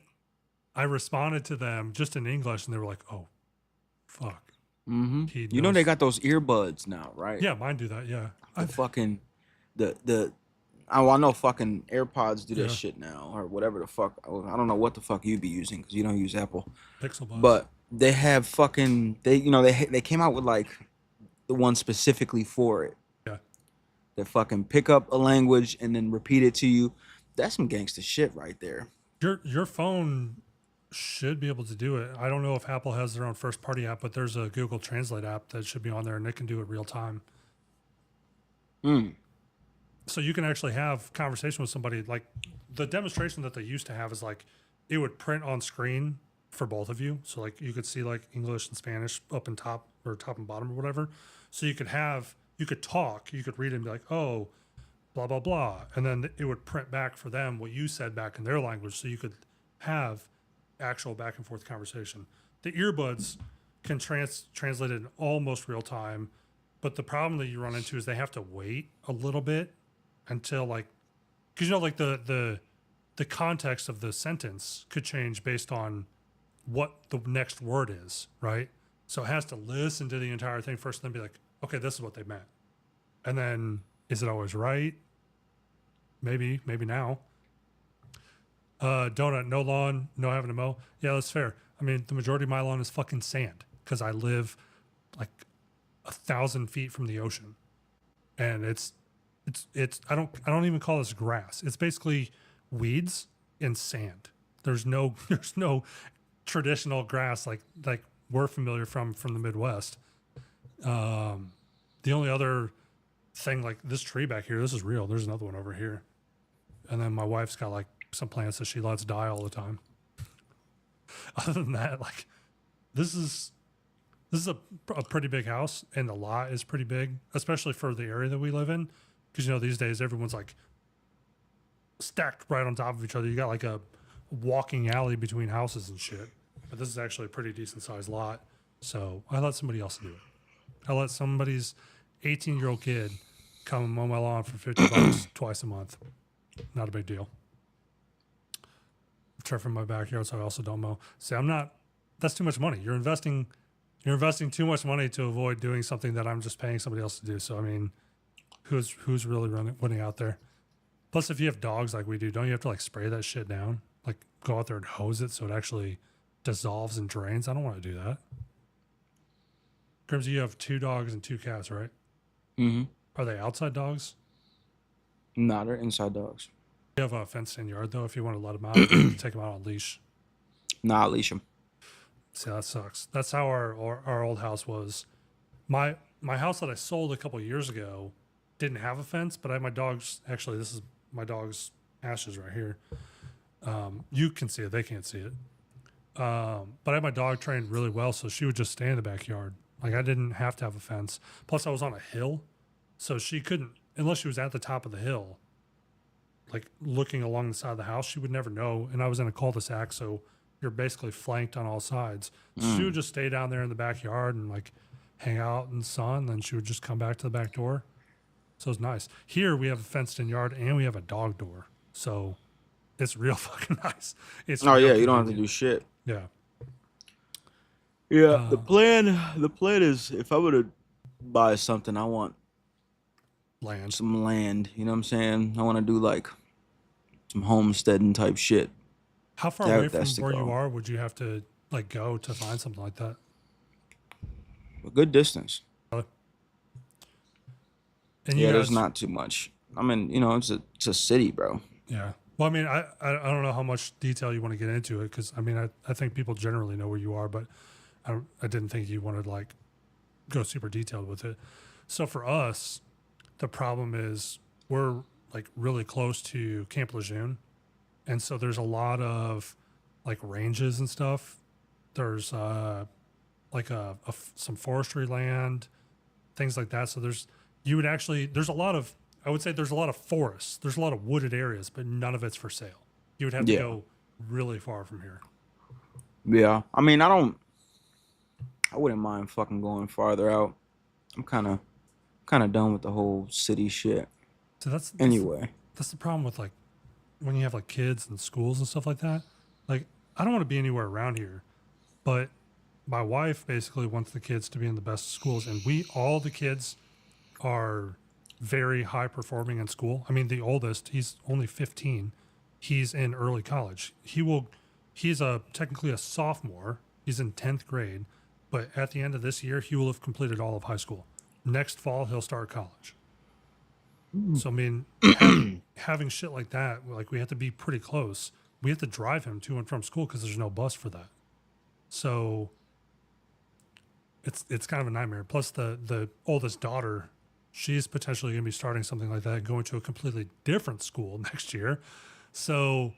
I responded to them just in English and they were like, "Oh, fuck." Mm-hmm. He You know they knows. got those earbuds now, right? Yeah, mine do that. Yeah. The fucking the oh, I know fucking AirPods do that Yeah. shit now or whatever the fuck. I don't know what the fuck you be using because you don't use Apple. Pixel Buds. But they have fucking they came out with like the one specifically for it. Yeah. That fucking pick up a language and then repeat it to you. That's some gangster shit right there. Your phone should be able to do it. I don't know if Apple has their own first party app, but there's a Google Translate app that should be on there and it can do it real time. Mm. So you can actually have conversation with somebody. Like the demonstration that they used to have is like it would print on screen for both of you. So like you could see like English and Spanish up and top or top and bottom or whatever. So you could talk, you could read it and be like, "Oh, blah blah blah," and then it would print back for them what you said back in their language, so you could have actual back and forth conversation. The earbuds can translate it in almost real time, but the problem that you run into is they have to wait a little bit until like, because like the context of the sentence could change based on what the next word is, right? So it has to listen to the entire thing first, and then be like, okay, this is what they meant, and then is it always right? Maybe now. Donut, no lawn, no having to mow. Yeah, that's fair. I mean, the majority of my lawn is fucking sand because I live like 1,000 feet from the ocean, and it's I don't even call this grass. It's basically weeds and sand. There's no traditional grass like we're familiar from the Midwest. The only other thing like this tree back here, this is real. There's another one over here, and then my wife's got like some plants that she lets die all the time. Other than that, like this is a pretty big house, and the lot is pretty big, especially for the area that we live in. Because these days everyone's like stacked right on top of each other. You got like a walking alley between houses and shit. But this is actually a pretty decent sized lot, so I let somebody else do it. I let somebody's 18-year-old kid come and mow my lawn for $50 twice a month. Not a big deal. Turf in my backyard, so I also don't mow. See, that's too much money. You're investing too much money to avoid doing something that I'm just paying somebody else to do. So I mean, who's really winning out there? Plus, if you have dogs like we do, don't you have to like spray that shit down? Like go out there and hose it so it actually dissolves and drains? I don't want to do that. Grimsy, you have 2 dogs and 2 cats, right? Mm-hmm. Are they outside dogs? Nah, they're inside dogs. You have a fenced-in yard though. If you want to let them out, you can take them out on a leash. Nah, I'll leash them. See, that sucks. That's how our old house was. My house that I sold a couple years ago didn't have a fence, but I had my dogs. Actually, this is my dog's ashes right here. You can see it; they can't see it. But I had my dog trained really well, so she would just stay in the backyard. Like I didn't have to have a fence. Plus, I was on a hill, so she couldn't unless she was at the top of the hill, like looking along the side of the house. She would never know. And I was in a cul-de-sac, so you're basically flanked on all sides. So she would just stay down there in the backyard and like hang out in the sun. Then she would just come back to the back door. So it's nice. Here we have a fenced-in yard and we have a dog door, so it's real fucking nice. It's Oh real yeah, you don't have to convenient. do shit. Yeah. Yeah, the plan is if I were to buy something, I want Land. some land. You know what I'm saying? I want to do like some homesteading type shit. How far away from where you are would you have to like go to find something like that? A good distance. And you Yeah, there's guys, not too much. I mean, it's a city, bro. yeah. Well, I mean, I don't know how much detail you want to get into it because I mean, I think people generally know where you are, but I didn't think you wanted like go super detailed with it. So for us, the problem is we're like really close to Camp Lejeune, and so there's a lot of like ranges and stuff. There's like some forestry land, things like that. So there's a lot of, I would say there's a lot of forests. There's a lot of wooded areas, but none of it's for sale. You would have to Yeah. go really far from here. Yeah. I mean, I wouldn't mind fucking going farther out. I'm kind of done with the whole city shit. So Anyway. that's the problem with like when you have like kids and schools and stuff like that. Like I don't want to be anywhere around here, but my wife basically wants the kids to be in the best schools, and all the kids are very high performing in school. I mean, the oldest, he's only 15. He's in early college. He's technically a sophomore. He's in 10th grade, but at the end of this year, he will have completed all of high school. Next fall, he'll start college. So I mean, having shit like that, like we have to be pretty close. We have to drive him to and from school because there's no bus for that. So it's kind of a nightmare. Plus the oldest daughter, she's potentially going to be starting something like that, going to a completely different school next year. So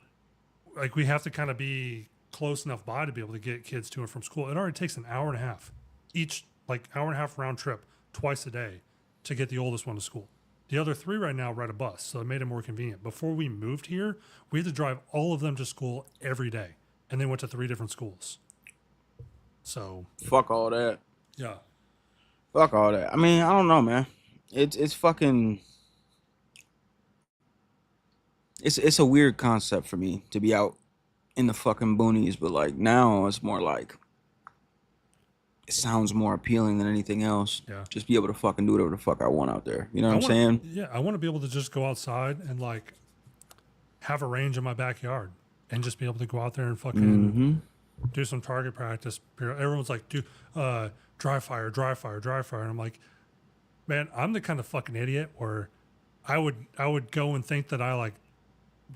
like we have to kind of be close enough by to be able to get kids to and from school. It already takes an hour and a half each, like hour and a half round trip twice a day to get the oldest one to school. The other three right now ride a bus, so it made it more convenient. Before we moved here, we had to drive all of them to school every day, and they went to 3 different schools. So Fuck all that. yeah, Fuck all that. I mean, I don't know, man. It's fucking. It's a weird concept for me to be out in the fucking boonies, but like now it's more like it sounds more appealing than anything else. yeah. Just be able to fucking do whatever the fuck I want out there. You know what I'm wanna, saying? Yeah, I want to be able to just go outside and like have a range in my backyard and just be able to go out there and fucking Mm-hmm. do some target practice. Everyone's like, do dry fire, dry fire, dry fire. And I'm like, man, I'm the kind of fucking idiot where I would go and think that I like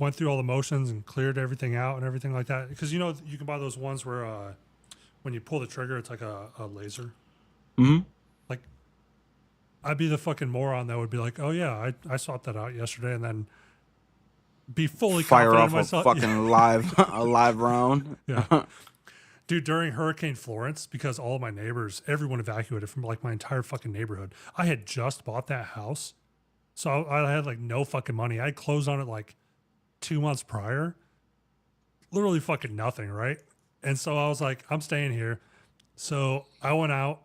went through all the motions and cleared everything out and everything like that. Because you know you can buy those ones where when you pull the trigger, it's like a laser. Mm-hmm. Like I'd be the fucking moron that would be like, oh yeah, I swapped that out yesterday, and then be fully Fire confident off in a myself. fucking live round. Yeah. Dude, during Hurricane Florence, because all of my neighbors, everyone evacuated from like my entire fucking neighborhood. I had just bought that house. So I had like no fucking money. I had closed on it like 2 months prior. Literally fucking nothing, right? And so I was like, I'm staying here. So I went out.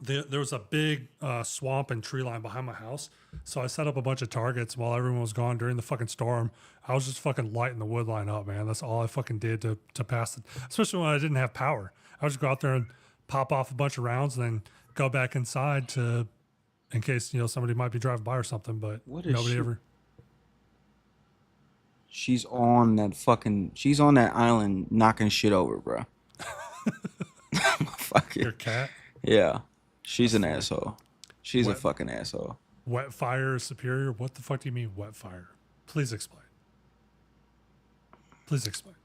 There was a big swamp and tree line behind my house. So I set up a bunch of targets while everyone was gone during the fucking storm. I was just fucking lighting the wood line up, man. That's all I fucking did to pass it, especially when I didn't have power. I would just go out there and pop off a bunch of rounds and then go back inside in case, somebody might be driving by or something, but What is nobody she- ever. She's on that island knocking shit over, bro. Fuck Your it. cat. Yeah. She's an asshole. She's a fucking asshole. Wet fire is superior. What the fuck do you mean wet fire? Please explain. Please explain.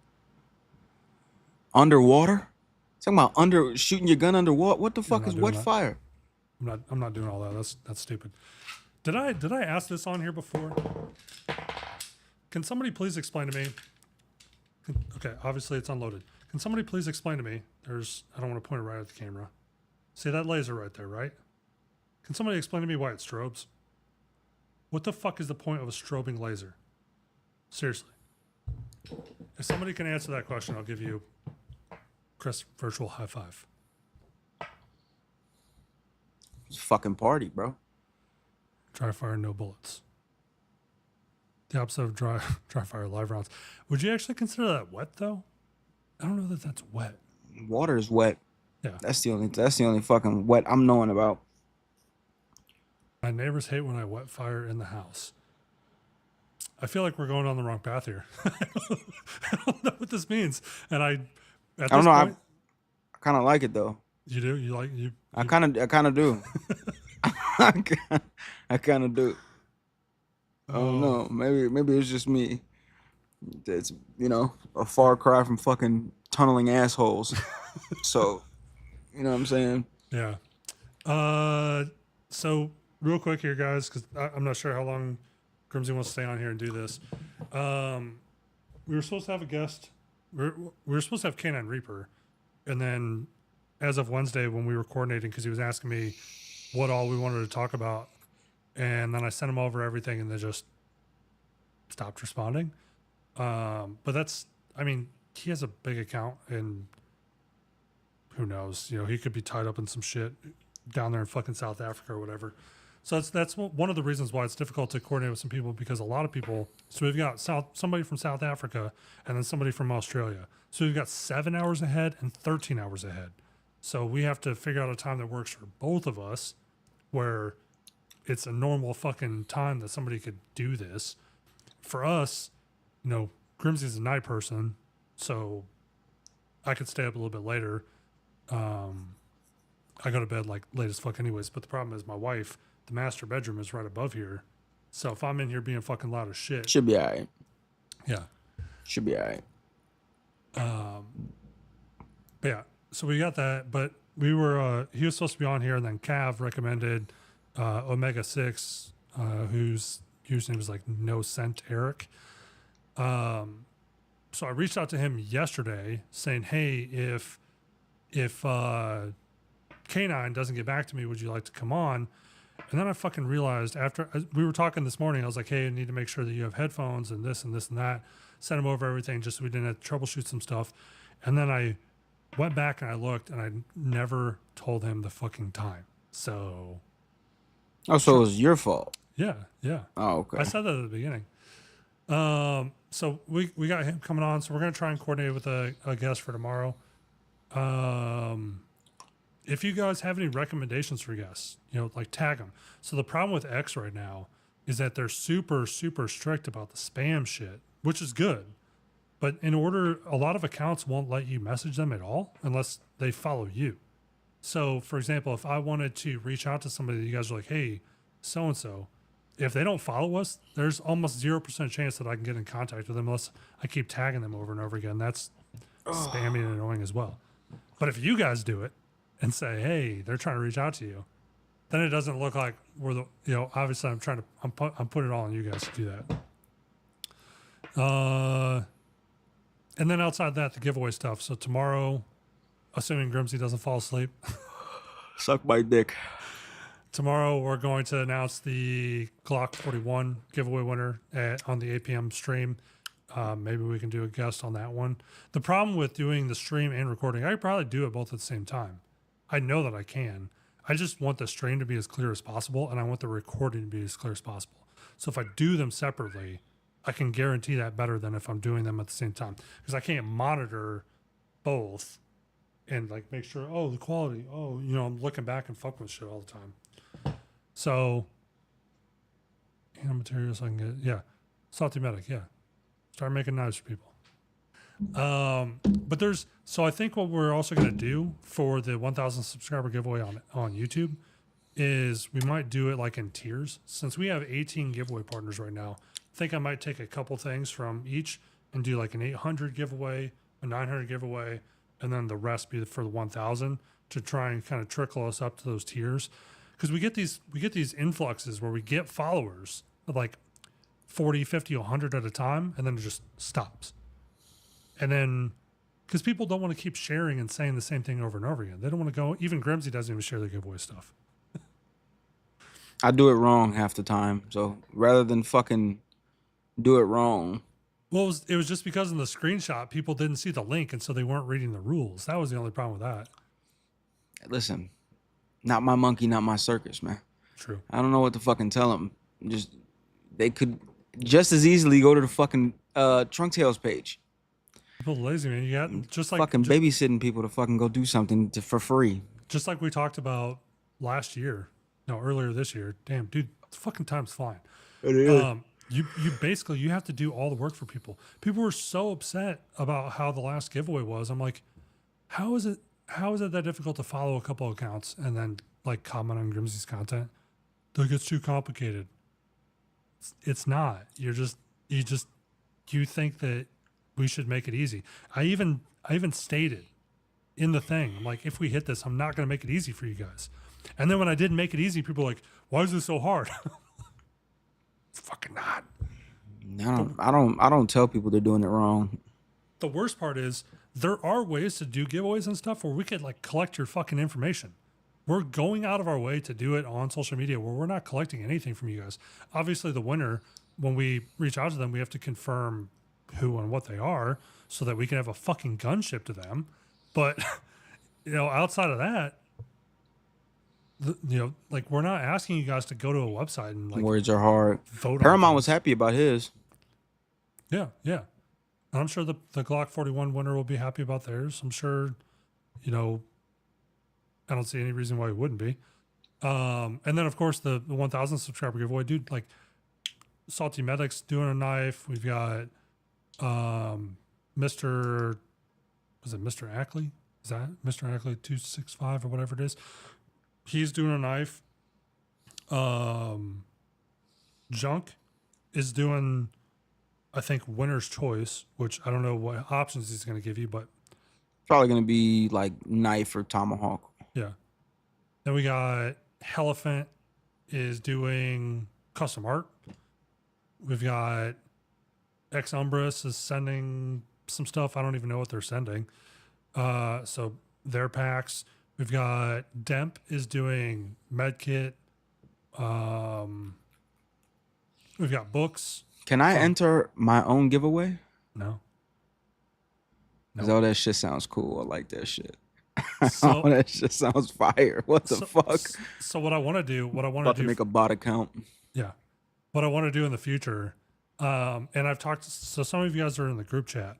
Underwater? Talking about shooting your gun underwater? What the fuck not is doing wet that. fire? I'm not doing all that. That's stupid. Did I ask this on here before? Can somebody please explain to me? Okay, obviously it's unloaded. Can somebody please explain to me? I don't want to point it right at the camera. See that laser right there, right? Can somebody explain to me why it strobes? What the fuck is the point of a strobing laser? Seriously. If somebody can answer that question, I'll give you Chris virtual high five. It's a fucking party, bro. Dry fire, no bullets. The opposite of dry fire, live rounds. Would you actually consider that wet though? I don't know that that's wet. Water is wet. Yeah. That's the only fucking wet I'm knowing about. My neighbors hate when I wet fire in the house. I feel like we're going on the wrong path here. I don't know what this means. And at this I don't know. I point, kind of like it though. you do? You like you? I kind of do. I kind of do. I don't Oh, know. Maybe it's just me. It's a far cry from fucking tunneling assholes. So you know what I'm saying? yeah. Uh, so real quick here, guys, because I'm not sure how long Grimsy wants to stay on here and do this. Um, we were supposed to have a guest. We were supposed to have Canine Reaper, and then as of Wednesday when we were coordinating, because he was asking me what all we wanted to talk about, and then I sent him over everything, and they just stopped responding. But that's, I mean, he has a big account, and who knows? You know, he could be tied up in some shit down there in fucking South Africa or whatever. So that's one of the reasons why it's difficult to coordinate with some people, because a lot of people. So we've got somebody from South Africa and then somebody from Australia. So we've got 7 hours ahead and 13 hours ahead. So we have to figure out a time that works for both of us, where it's a normal fucking time that somebody could do this. For us, you know, Grimsey's a night person, so I could stay up a little bit later. I go to bed like late as fuck anyways, but the problem is my wife, the master bedroom is right above here. So if I'm in here being fucking loud as shit, Should be alright. yeah. Should be alright. But yeah, so we got that, but we were, he was supposed to be on here, and then Cav recommended Omega 6, whose username is like No Scent Eric. So I reached out to him yesterday saying, hey, if K9 doesn't get back to me, would you like to come on? And then I fucking realized after we were talking this morning, I was like, hey, I need to make sure that you have headphones and this and this and that. Sent him over everything just so we didn't have to troubleshoot some stuff. And then I went back and I looked, and I never told him the fucking time. So Oh, so it was your fault. yeah. Oh, okay. I said that at the beginning. So we got him coming on. So we're gonna try and coordinate with a guest for tomorrow. If you guys have any recommendations for guests, you know, like tag them. So the problem with X right now is that they're super, super strict about the spam shit, which is good. But in order, a lot of accounts won't let you message them at all unless they follow you. So, for example, if I wanted to reach out to somebody, you guys are like, hey, so and so, if they don't follow us, there's almost 0% chance that I can get in contact with them unless I keep tagging them over and over again. That's spammy and annoying as well. But if you guys do it and say, hey, they're trying to reach out to you, then it doesn't look like we're the, you know, obviously I'm putting it all on you guys to do that. And then outside that, the giveaway stuff. So tomorrow, assuming Grimsy doesn't fall asleep, Suck my dick. tomorrow we're going to announce the Glock 41 giveaway winner on the 8 p.m. stream. Maybe we can do a guest on that one. The problem with doing the stream and recording, I could probably do it both at the same time. I know that I can. I just want the stream to be as clear as possible, and I want the recording to be as clear as possible. So if I do them separately, I can guarantee that better than if I'm doing them at the same time, because I can't monitor both and like make sure, oh, the quality, oh, you know, I'm looking back and fucking with shit all the time. So, materials I can get, yeah, Salty Medic, yeah, start making knives for people. But there's, so I think what we're also going to do for the 1,000 subscriber giveaway on YouTube is we might do it like in tiers. Since we have 18 giveaway partners right now, I think I might take a couple things from each and do like an 800 giveaway, a 900 giveaway, and then the rest be for the 1,000 to try and kind of trickle us up to those tiers. Because we get these influxes where we get followers of like 40, 50, 100 at a time, and then it just stops. And then, because people don't want to keep sharing and saying the same thing over and over again. They don't want to go, even Grimsy doesn't even share the giveaway stuff. I do it wrong half the time. So rather than fucking do it wrong. Well, it was just because in the screenshot, people didn't see the link, and so they weren't reading the rules. That was the only problem with that. Listen, not my monkey, not my circus, man. True. I don't know what to fucking tell them. They could just as easily go to the fucking Trunk Tales page. People are lazy, man. You got just like fucking babysitting people to fucking go do something for free. Just like we talked about last year. No, earlier this year. Damn, dude, fucking time's flying. It is. You basically, you have to do all the work for people. People were so upset about how the last giveaway was. I'm like, how is it that difficult to follow a couple accounts and then like comment on Grimsy's content? that gets too complicated. It's not. You think that we should make it easy. I even stated in the thing, I'm like, if we hit this, I'm not going to make it easy for you guys. And then when I didn't make it easy, people were like, why is this so hard? It's fucking not. I don't tell people they're doing it wrong. The worst part is there are ways to do giveaways and stuff where we could like collect your fucking information. We're going out of our way to do it on social media where we're not collecting anything from you guys. Obviously, the winner, when we reach out to them, we have to confirm who and what they are so that we can have a fucking gun shipped to them. But, outside of that, like we're not asking you guys to go to a website and like Words are hard. vote. Paramount was happy about his. Yeah. And I'm sure the Glock 41 winner will be happy about theirs. I'm sure, I don't see any reason why it wouldn't be. And then of course the 1,000 subscriber giveaway, dude. Like Salty Medic's doing a knife. We've got Mr. Ackley? Is that Mr. Ackley 265 or whatever it is? He's doing a knife. Junk is doing, I think, winner's choice, which I don't know what options he's going to give you, but Probably gonna be like knife or tomahawk. yeah. Then we got Elephant is doing custom art. We've got Ex Umbris is sending some stuff. I don't even know what they're sending. So their packs. We've got Demp is doing medkit. We've got books. Can I enter my own giveaway? No. Cause all that shit sounds cool. I like that shit. So- Oh, that shit sounds fire. What the fuck? So what I want to do, About to make a bot account. yeah, what I want to do in the future, and I've talked. So some of you guys are in the group chat.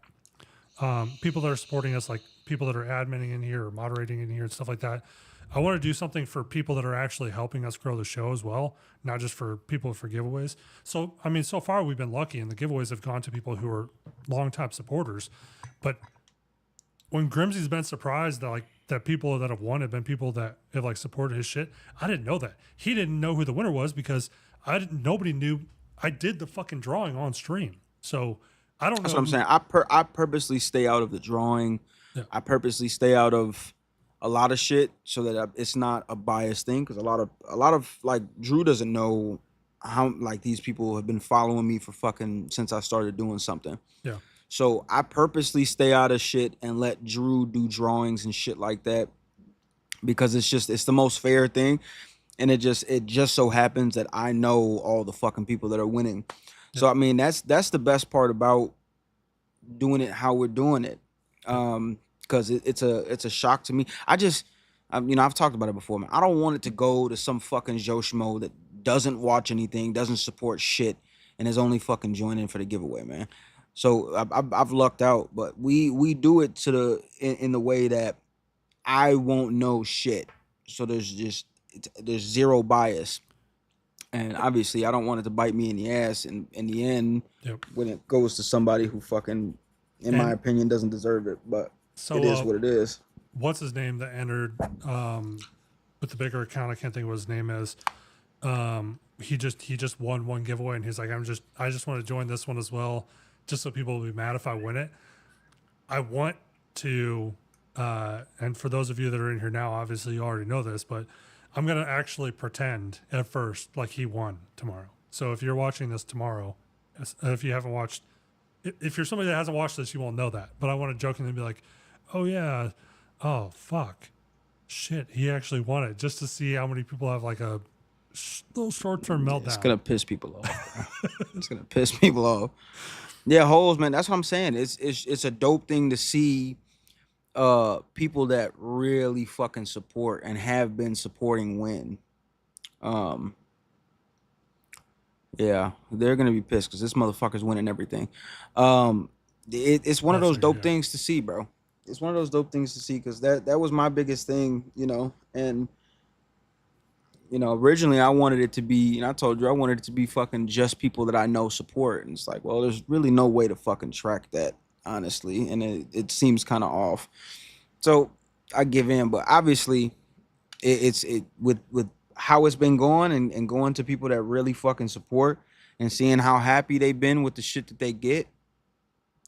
People that are supporting us, like people that are adminning in here or moderating in here and stuff like that. I want to do something for people that are actually helping us grow the show as well, not just for people for giveaways. So, I mean, so far we've been lucky and the giveaways have gone to people who are longtime supporters. But when Grimsy's been surprised that people that have won have been people that have like supported his shit, I didn't know that. He didn't know who the winner was because nobody knew. I did the fucking drawing on stream. So I don't know. That's what I'm saying. I purposely stay out of the drawing. Yeah. I purposely stay out of a lot of shit so that it's not a biased thing. Because a lot of like Drew doesn't know how like these people have been following me for fucking since I started doing something. Yeah. So I purposely stay out of shit and let Drew do drawings and shit like that because it's the most fair thing. And it just so happens that I know all the fucking people that are winning. Yeah. So I mean that's the best part about doing it how we're doing it. Because it's a shock to me. I've talked about it before, man. I don't want it to go to some fucking Joe Schmo that doesn't watch anything, doesn't support shit, and is only fucking joining for the giveaway, man. So I've lucked out, but we do it in the way that I won't know shit. So there's zero bias, and obviously I don't want it to bite me in the ass. And in the end, Yep. when it goes to somebody who fucking, in my opinion, doesn't deserve it, but So it is what it is. What's his name that entered with the bigger account? I can't think of what his name is. He just won one giveaway, and he's like, I just want to join this one as well, just so people will be mad if I win it. I want to, and for those of you that are in here now, obviously you already know this, but I'm gonna actually pretend at first like he won tomorrow. So if you're watching this tomorrow, if you haven't watched. If you're somebody that hasn't watched this, you won't know that. But I want to jokingly be like, oh, yeah. Oh, fuck. Shit. He actually won it just to see how many people have like a little short-term meltdown. It's going to piss people off. It's going to piss people off. Yeah, hoes, man. That's what I'm saying. It's a dope thing to see people that really fucking support and have been supporting win. Yeah, they're gonna be pissed because this motherfucker's winning everything. It's one of those dope things to see, bro. It's one of those dope things to see because that was my biggest thing, and originally I wanted it to be, and I told you I wanted it to be fucking just people that I know support, and it's like, well, there's really no way to fucking track that, honestly, and it seems kind of off. So I give in, but obviously, it's with how it's been going and going to people that really fucking support and seeing how happy they've been with the shit that they get.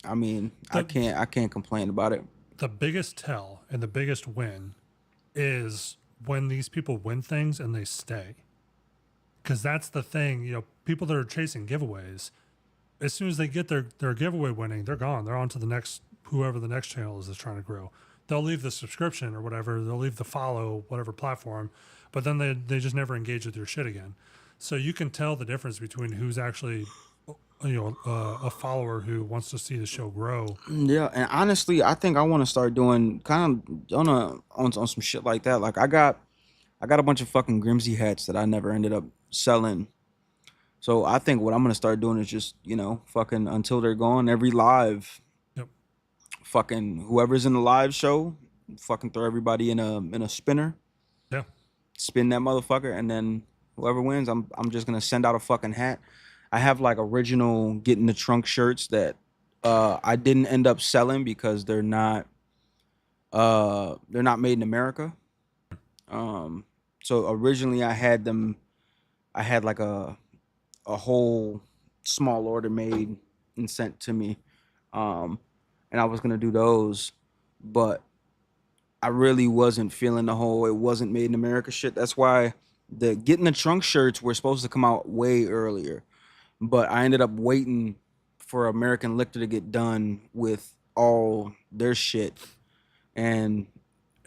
I mean, I The can't complain about it. the biggest tell and the biggest win is when these people win things and they stay. Because that's the thing, people that are chasing giveaways, as soon as they get their giveaway winning, they're gone. They're on to the next, whoever the next channel is that's trying to grow. They'll leave the subscription or whatever, they'll leave the follow, whatever platform, but then they just never engage with your shit again. So you can tell the difference between who's actually, a follower who wants to see the show grow. Yeah, and honestly, I think I want to start doing kind of on some shit like that. Like I got a bunch of fucking Grimsy hats that I never ended up selling. So I think what I'm gonna start doing is just, fucking until they're gone, every live, Yep. fucking whoever's in the live show, fucking throw everybody in a spinner, Yeah. spin that motherfucker, and then whoever wins, I'm just gonna send out a fucking hat. I have like original get in the trunk shirts that I didn't end up selling because they're not made in America. Um so originally I had like a whole small order made and sent to me. Um, and I was gonna do those, but I really wasn't feeling the whole it wasn't made in America shit. That's why the getting the trunk shirts were supposed to come out way earlier, but I ended up waiting for American Liquor to get done with all their shit, and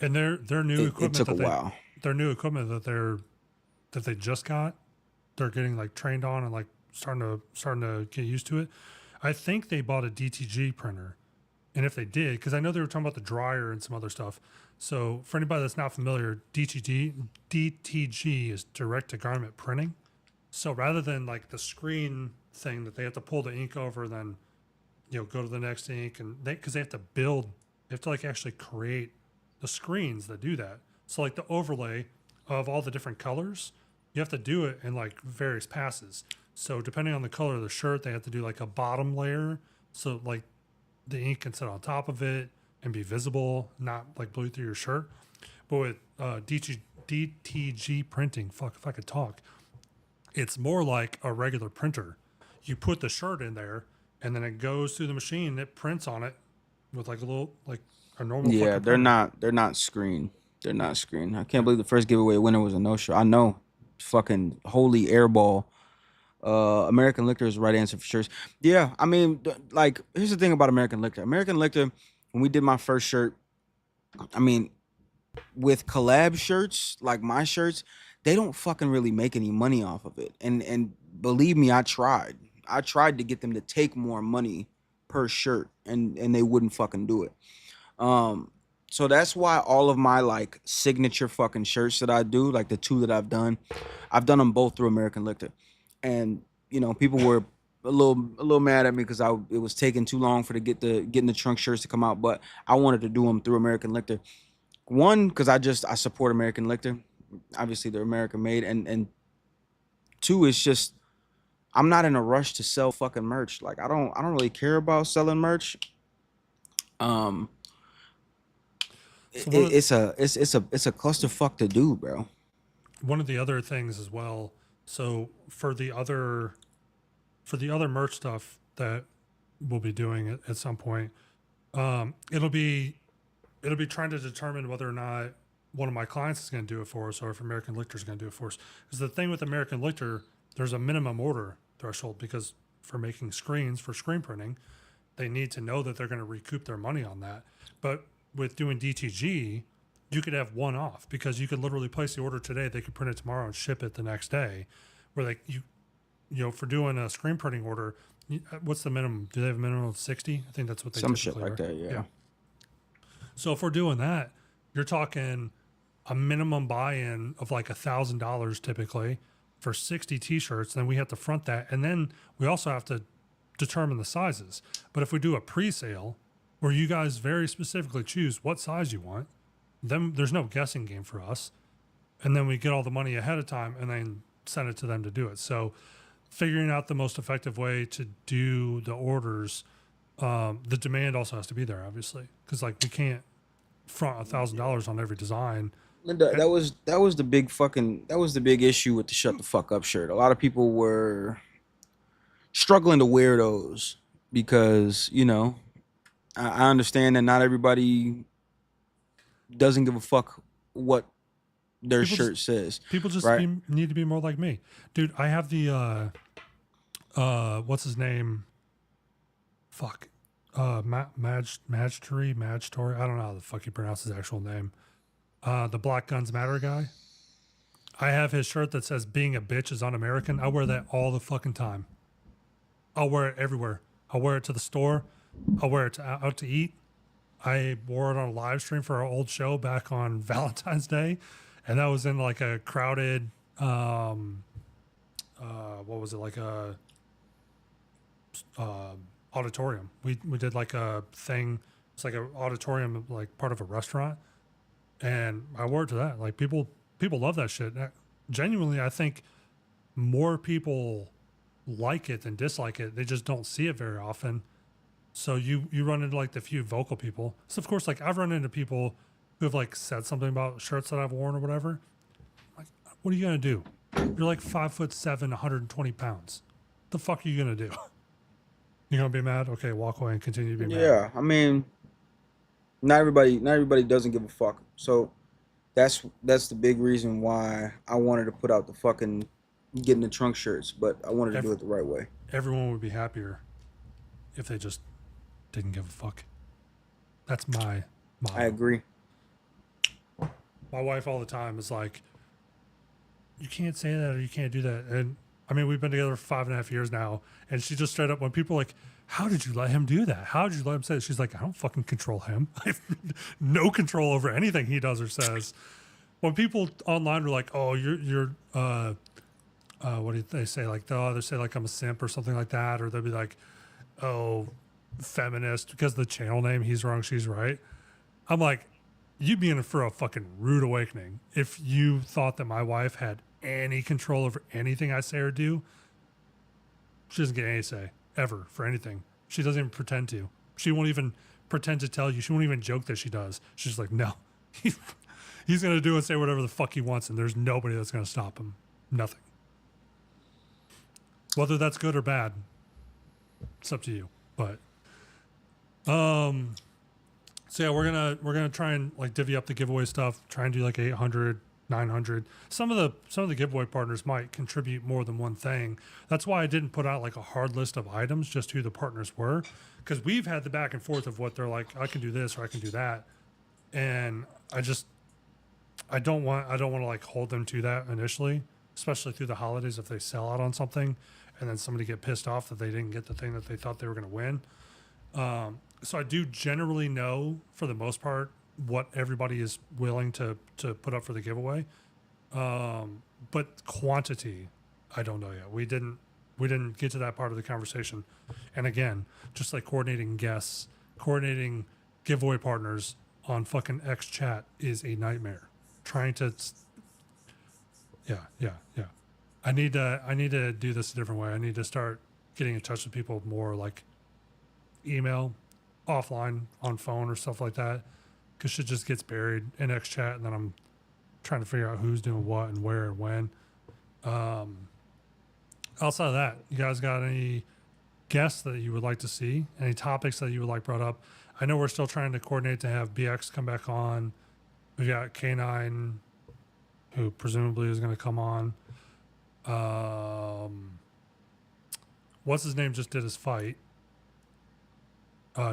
And their new it equipment took a that they while. their new equipment that they just got, they're getting like trained on and like starting to get used to it. I think they bought a DTG printer, and if they did, because I know they were talking about the dryer and some other stuff. So for anybody that's not familiar, DTG is direct to garment printing. So rather than like the screen thing that they have to pull the ink over, then go to the next ink, and because they have to they have to like actually create the screens that do that. So like the overlay of all the different colors, you have to do it in like various passes. So depending on the color of the shirt, they have to do like a bottom layer, so like the ink can sit on top of it and be visible, not like bleed through your shirt. But with DTG printing, fuck if I could talk, it's more like a regular printer. You put the shirt in there, and then it goes through the machine. It prints on it with like a little like a normal Yeah, fucking printer. they're not screen. They're not screen. I can't believe the first giveaway winner was a no show. I know. Fucking holy airball. American Liquor is the right answer for sure. Yeah, I mean, like, here's the thing about American Liquor. American Liquor, when we did my first shirt, I mean, with collab shirts, like my shirts, they don't fucking really make any money off of it. And believe me, I tried. I tried to get them to take more money per shirt, and they wouldn't fucking do it. Um, so that's why all of my like signature fucking shirts that I do, like the two that I've done them both through American Liquor, and people were a little mad at me because it was taking too long for to getting the trunk shirts to come out, but I wanted to do them through American Liquor. One, because I support American Liquor, obviously they're American made, and two, it's just I'm not in a rush to sell fucking merch. Like I don't really care about selling merch. Um, So it's a clusterfuck to do, bro. one of the other things as well. So for the other merch stuff that we'll be doing at some point, it'll be trying to determine whether or not one of my clients is going to do it for us, or if American Liquor is going to do it for us. Because the thing with American Liquor, there's a minimum order threshold, because for making screens for screen printing, they need to know that they're going to recoup their money on that. But with doing DTG, you could have one off, because you could literally place the order today, they could print it tomorrow and ship it the next day. Where for doing a screen printing order, what's the minimum? Do they have a minimum of 60? I think that's what they Some shit typically like are. that, yeah. So if we're doing that, you're talking a minimum buy-in of like $1,000 typically for 60 t-shirts. Then we have to front that, and then we also have to determine the sizes. But if we do a pre-sale where you guys very specifically choose what size you want, then there's no guessing game for us. And then we get all the money ahead of time and then send it to them to do it. So figuring out the most effective way to do the orders, the demand also has to be there, obviously, because like we can't front $1,000 on every design Linda, that was the big fucking that was the big issue with the shut the fuck up shirt. A lot of people were struggling to wear those because I understand that not everybody doesn't give a fuck what their People just shirt says, people just right? need to be more like me, dude. I have the what's his name? Fuck, Magtory. I don't know how the fuck you pronounce his actual name. The Black Guns Matter guy. I have his shirt that says "Being a bitch is un-American." I wear that all the fucking time. I'll wear it everywhere. I'll wear it to the store. I'll wear it out to eat. I wore it on a live stream for our old show back on Valentine's Day, and that was in like a crowded, what was it, like a auditorium. We did like a thing. It's like an auditorium, like part of a restaurant, and I wore it to that. Like people love that shit. Genuinely, I think more people like it than dislike it. They just don't see it very often. So you run into like the few vocal people. So of course, like I've run into people who have like said something about shirts that I've worn or whatever. Like, what are you gonna do? You're like 5'7", 120 pounds. The fuck are you gonna do? You're gonna be mad? Okay, walk away and continue to be mad. Yeah, I mean, not everybody doesn't give a fuck. So that's the big reason why I wanted to put out the fucking getting the trunk shirts, but I wanted to do Ev- it the right way. Everyone would be happier if they just didn't give a fuck. That's my I motto. agree. My wife all the time is like, you can't say that or you can't do that. And I mean, we've been together for 5.5 years now. And she just straight up, when people are like, how did you let him do that? How did you let him say it? She's like, I don't fucking control him. I have no control over anything he does or says. When people online were like, oh, you're what do they say? Like they'll either say like I'm a simp or something like that, or they'll be like, oh, feminist because the channel name, he's wrong, she's right. I'm like, you'd be in for a fucking rude awakening if you thought that my wife had any control over anything I say or do. She doesn't get any say ever for anything. She doesn't even pretend to. She won't even pretend to tell you. She won't even joke that she does. She's like, no, he's gonna do and say whatever the fuck he wants, and there's nobody that's gonna stop him. Nothing. Whether that's good or bad, it's up to you. But so yeah, we're gonna try and like divvy up the giveaway stuff. Try and do like 800, 900. Some of the giveaway partners might contribute more than one thing. That's why I didn't put out like a hard list of items, just who the partners were, because we've had the back and forth of what they're like. I can do this or I can do that, and I don't want to like hold them to that initially, especially through the holidays if they sell out on something, and then somebody get pissed off that they didn't get the thing that they thought they were going to win. So I do generally know, for the most part, what everybody is willing to put up for the giveaway. But quantity, I don't know yet. We didn't get to that part of the conversation. And again, just like coordinating guests, coordinating giveaway partners on fucking X chat is a nightmare. Trying to, yeah. I need to do this a different way. I need to start getting in touch with people more, like email, offline, on phone or stuff like that, because shit just gets buried in X chat, and then I'm trying to figure out who's doing what and where and when. Outside of that, you guys got any guests that you would like to see? Any topics that you would like brought up? I know we're still trying to coordinate to have BX come back on. We got K9, who presumably is going to come on. What's his name just did his fight.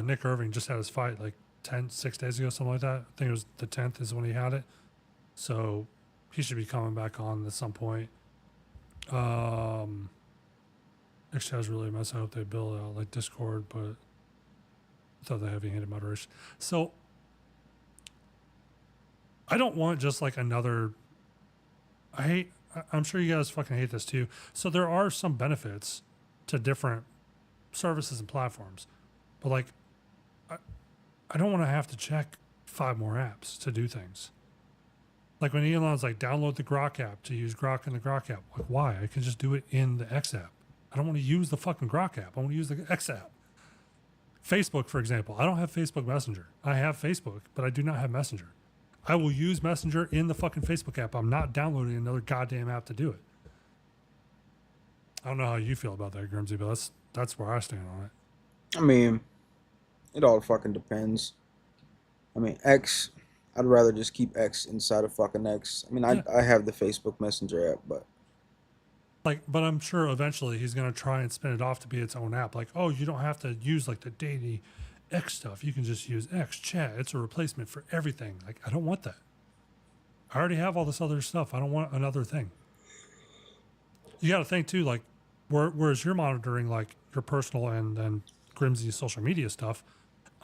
Nick Irving just had his fight like 6 days ago, something like that. I think it was the 10th is when he had it. So he should be coming back on at some point. Actually, I was really messed. I hope they build out like Discord, but I thought they heavy-handed moderation. So I don't want just like another. I'm sure you guys fucking hate this too. So there are some benefits to different services and platforms, but like, I don't want to have to check 5 more apps to do things. Like when Elon's like, download the Grok app to use Grok in the Grok app. Like, why? I can just do it in the X app. I don't want to use the fucking Grok app. I want to use the X app. Facebook, for example. I don't have Facebook Messenger. I have Facebook, but I do not have Messenger. I will use Messenger in the fucking Facebook app. I'm not downloading another goddamn app to do it. I don't know how you feel about that, Grimsy, but that's where I stand on it. I mean, it all fucking depends. I mean, X, I'd rather just keep X inside of fucking X. I mean, I have the Facebook Messenger app, but but I'm sure eventually he's gonna try and spin it off to be its own app. Like, oh, you don't have to use like the daily X stuff. You can just use X chat. It's a replacement for everything. Like, I don't want that. I already have all this other stuff. I don't want another thing. You got to think too, like, whereas you're monitoring like your personal and Grimsy social media stuff,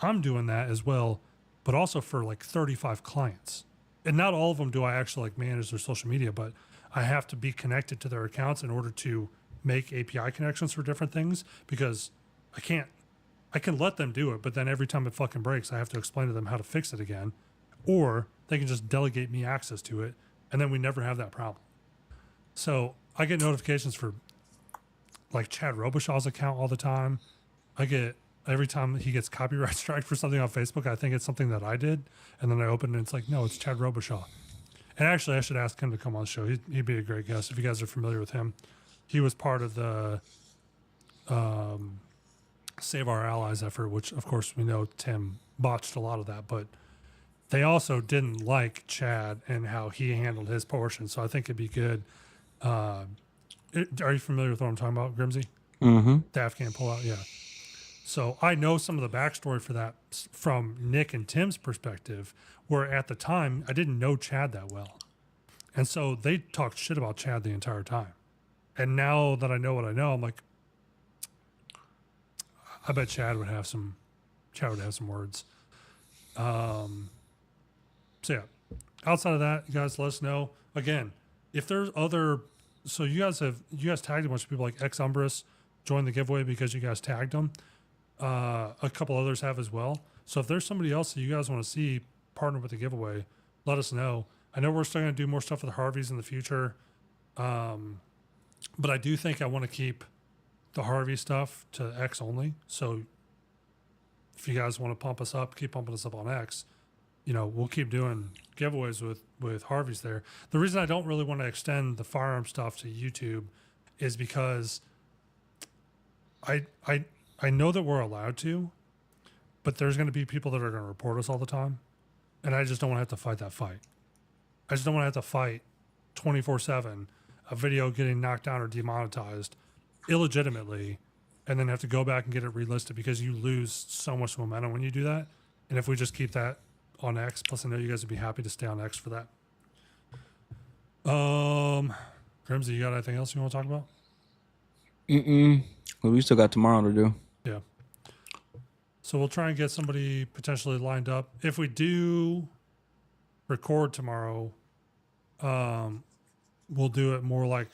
I'm doing that as well, but also for like 35 clients. And not all of them do I actually like manage their social media, but I have to be connected to their accounts in order to make API connections for different things, because I can let them do it, but then every time it fucking breaks, I have to explain to them how to fix it again, or they can just delegate me access to it, and then we never have that problem. So I get notifications for like Chad Robichaux's account all the time. I get every time he gets copyright striked for something on Facebook, I think it's something that I did, and then I open it and it's like, no, it's Chad Robichaud. And actually, I should ask him to come on the show. He'd be a great guest if you guys are familiar with him. He was part of the Save Our Allies effort, which of course we know Tim botched a lot of that, but they also didn't like Chad and how he handled his portion. So I think it'd be good. Are you familiar with what I'm talking about, Grimsy? mm-hmm. The Afghan pullout, yeah. So I know some of the backstory for that from Nick and Tim's perspective, where at the time I didn't know Chad that well. And so they talked shit about Chad the entire time. And now that I know what I know, I'm like, I bet Chad would have some words. So yeah, outside of that, you guys let us know. Again, if there's other, so you guys tagged a bunch of people like Ex Umbris joined the giveaway because you guys tagged them. A couple others have as well. So if there's somebody else that you guys want to see partner with the giveaway, let us know. I know we're still going to do more stuff with the Harveys in the future. But I do think I want to keep the Harvey stuff to X only. So if you guys want to pump us up, keep pumping us up on X, we'll keep doing giveaways with Harveys there. The reason I don't really want to extend the firearm stuff to YouTube is because I know that we're allowed to, but there's going to be people that are going to report us all the time. And I just don't want to have to fight that fight. I just don't want to have to fight 24/7 a video getting knocked down or demonetized illegitimately, and then have to go back and get it relisted, because you lose so much momentum when you do that. And if we just keep that on X, plus I know you guys would be happy to stay on X for that. Grimsy, you got anything else you want to talk about? Well, we still got tomorrow to do. Yeah. So we'll try and get somebody potentially lined up. If we do record tomorrow, we'll do it more like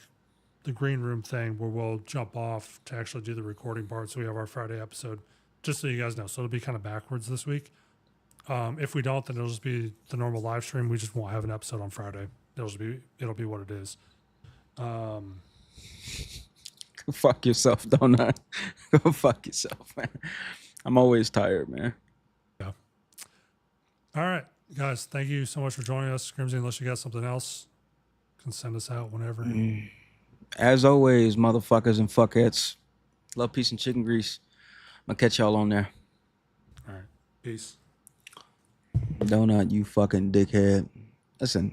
the green room thing, where we'll jump off to actually do the recording part, so we have our Friday episode, just so you guys know. So it'll be kind of backwards this week. If we don't, then it'll just be the normal live stream. We just won't have an episode on Friday. It'll be what it is. Go fuck yourself, don't I? Go fuck yourself, man. I'm always tired, man. Yeah. All right, guys. Thank you so much for joining us, Grimsy. Unless you got something else, you can send us out whenever. As always, motherfuckers and fuckheads. Love, peace, and chicken grease. I'm gonna catch y'all on there. All right. Peace. Donut, you fucking dickhead. Listen.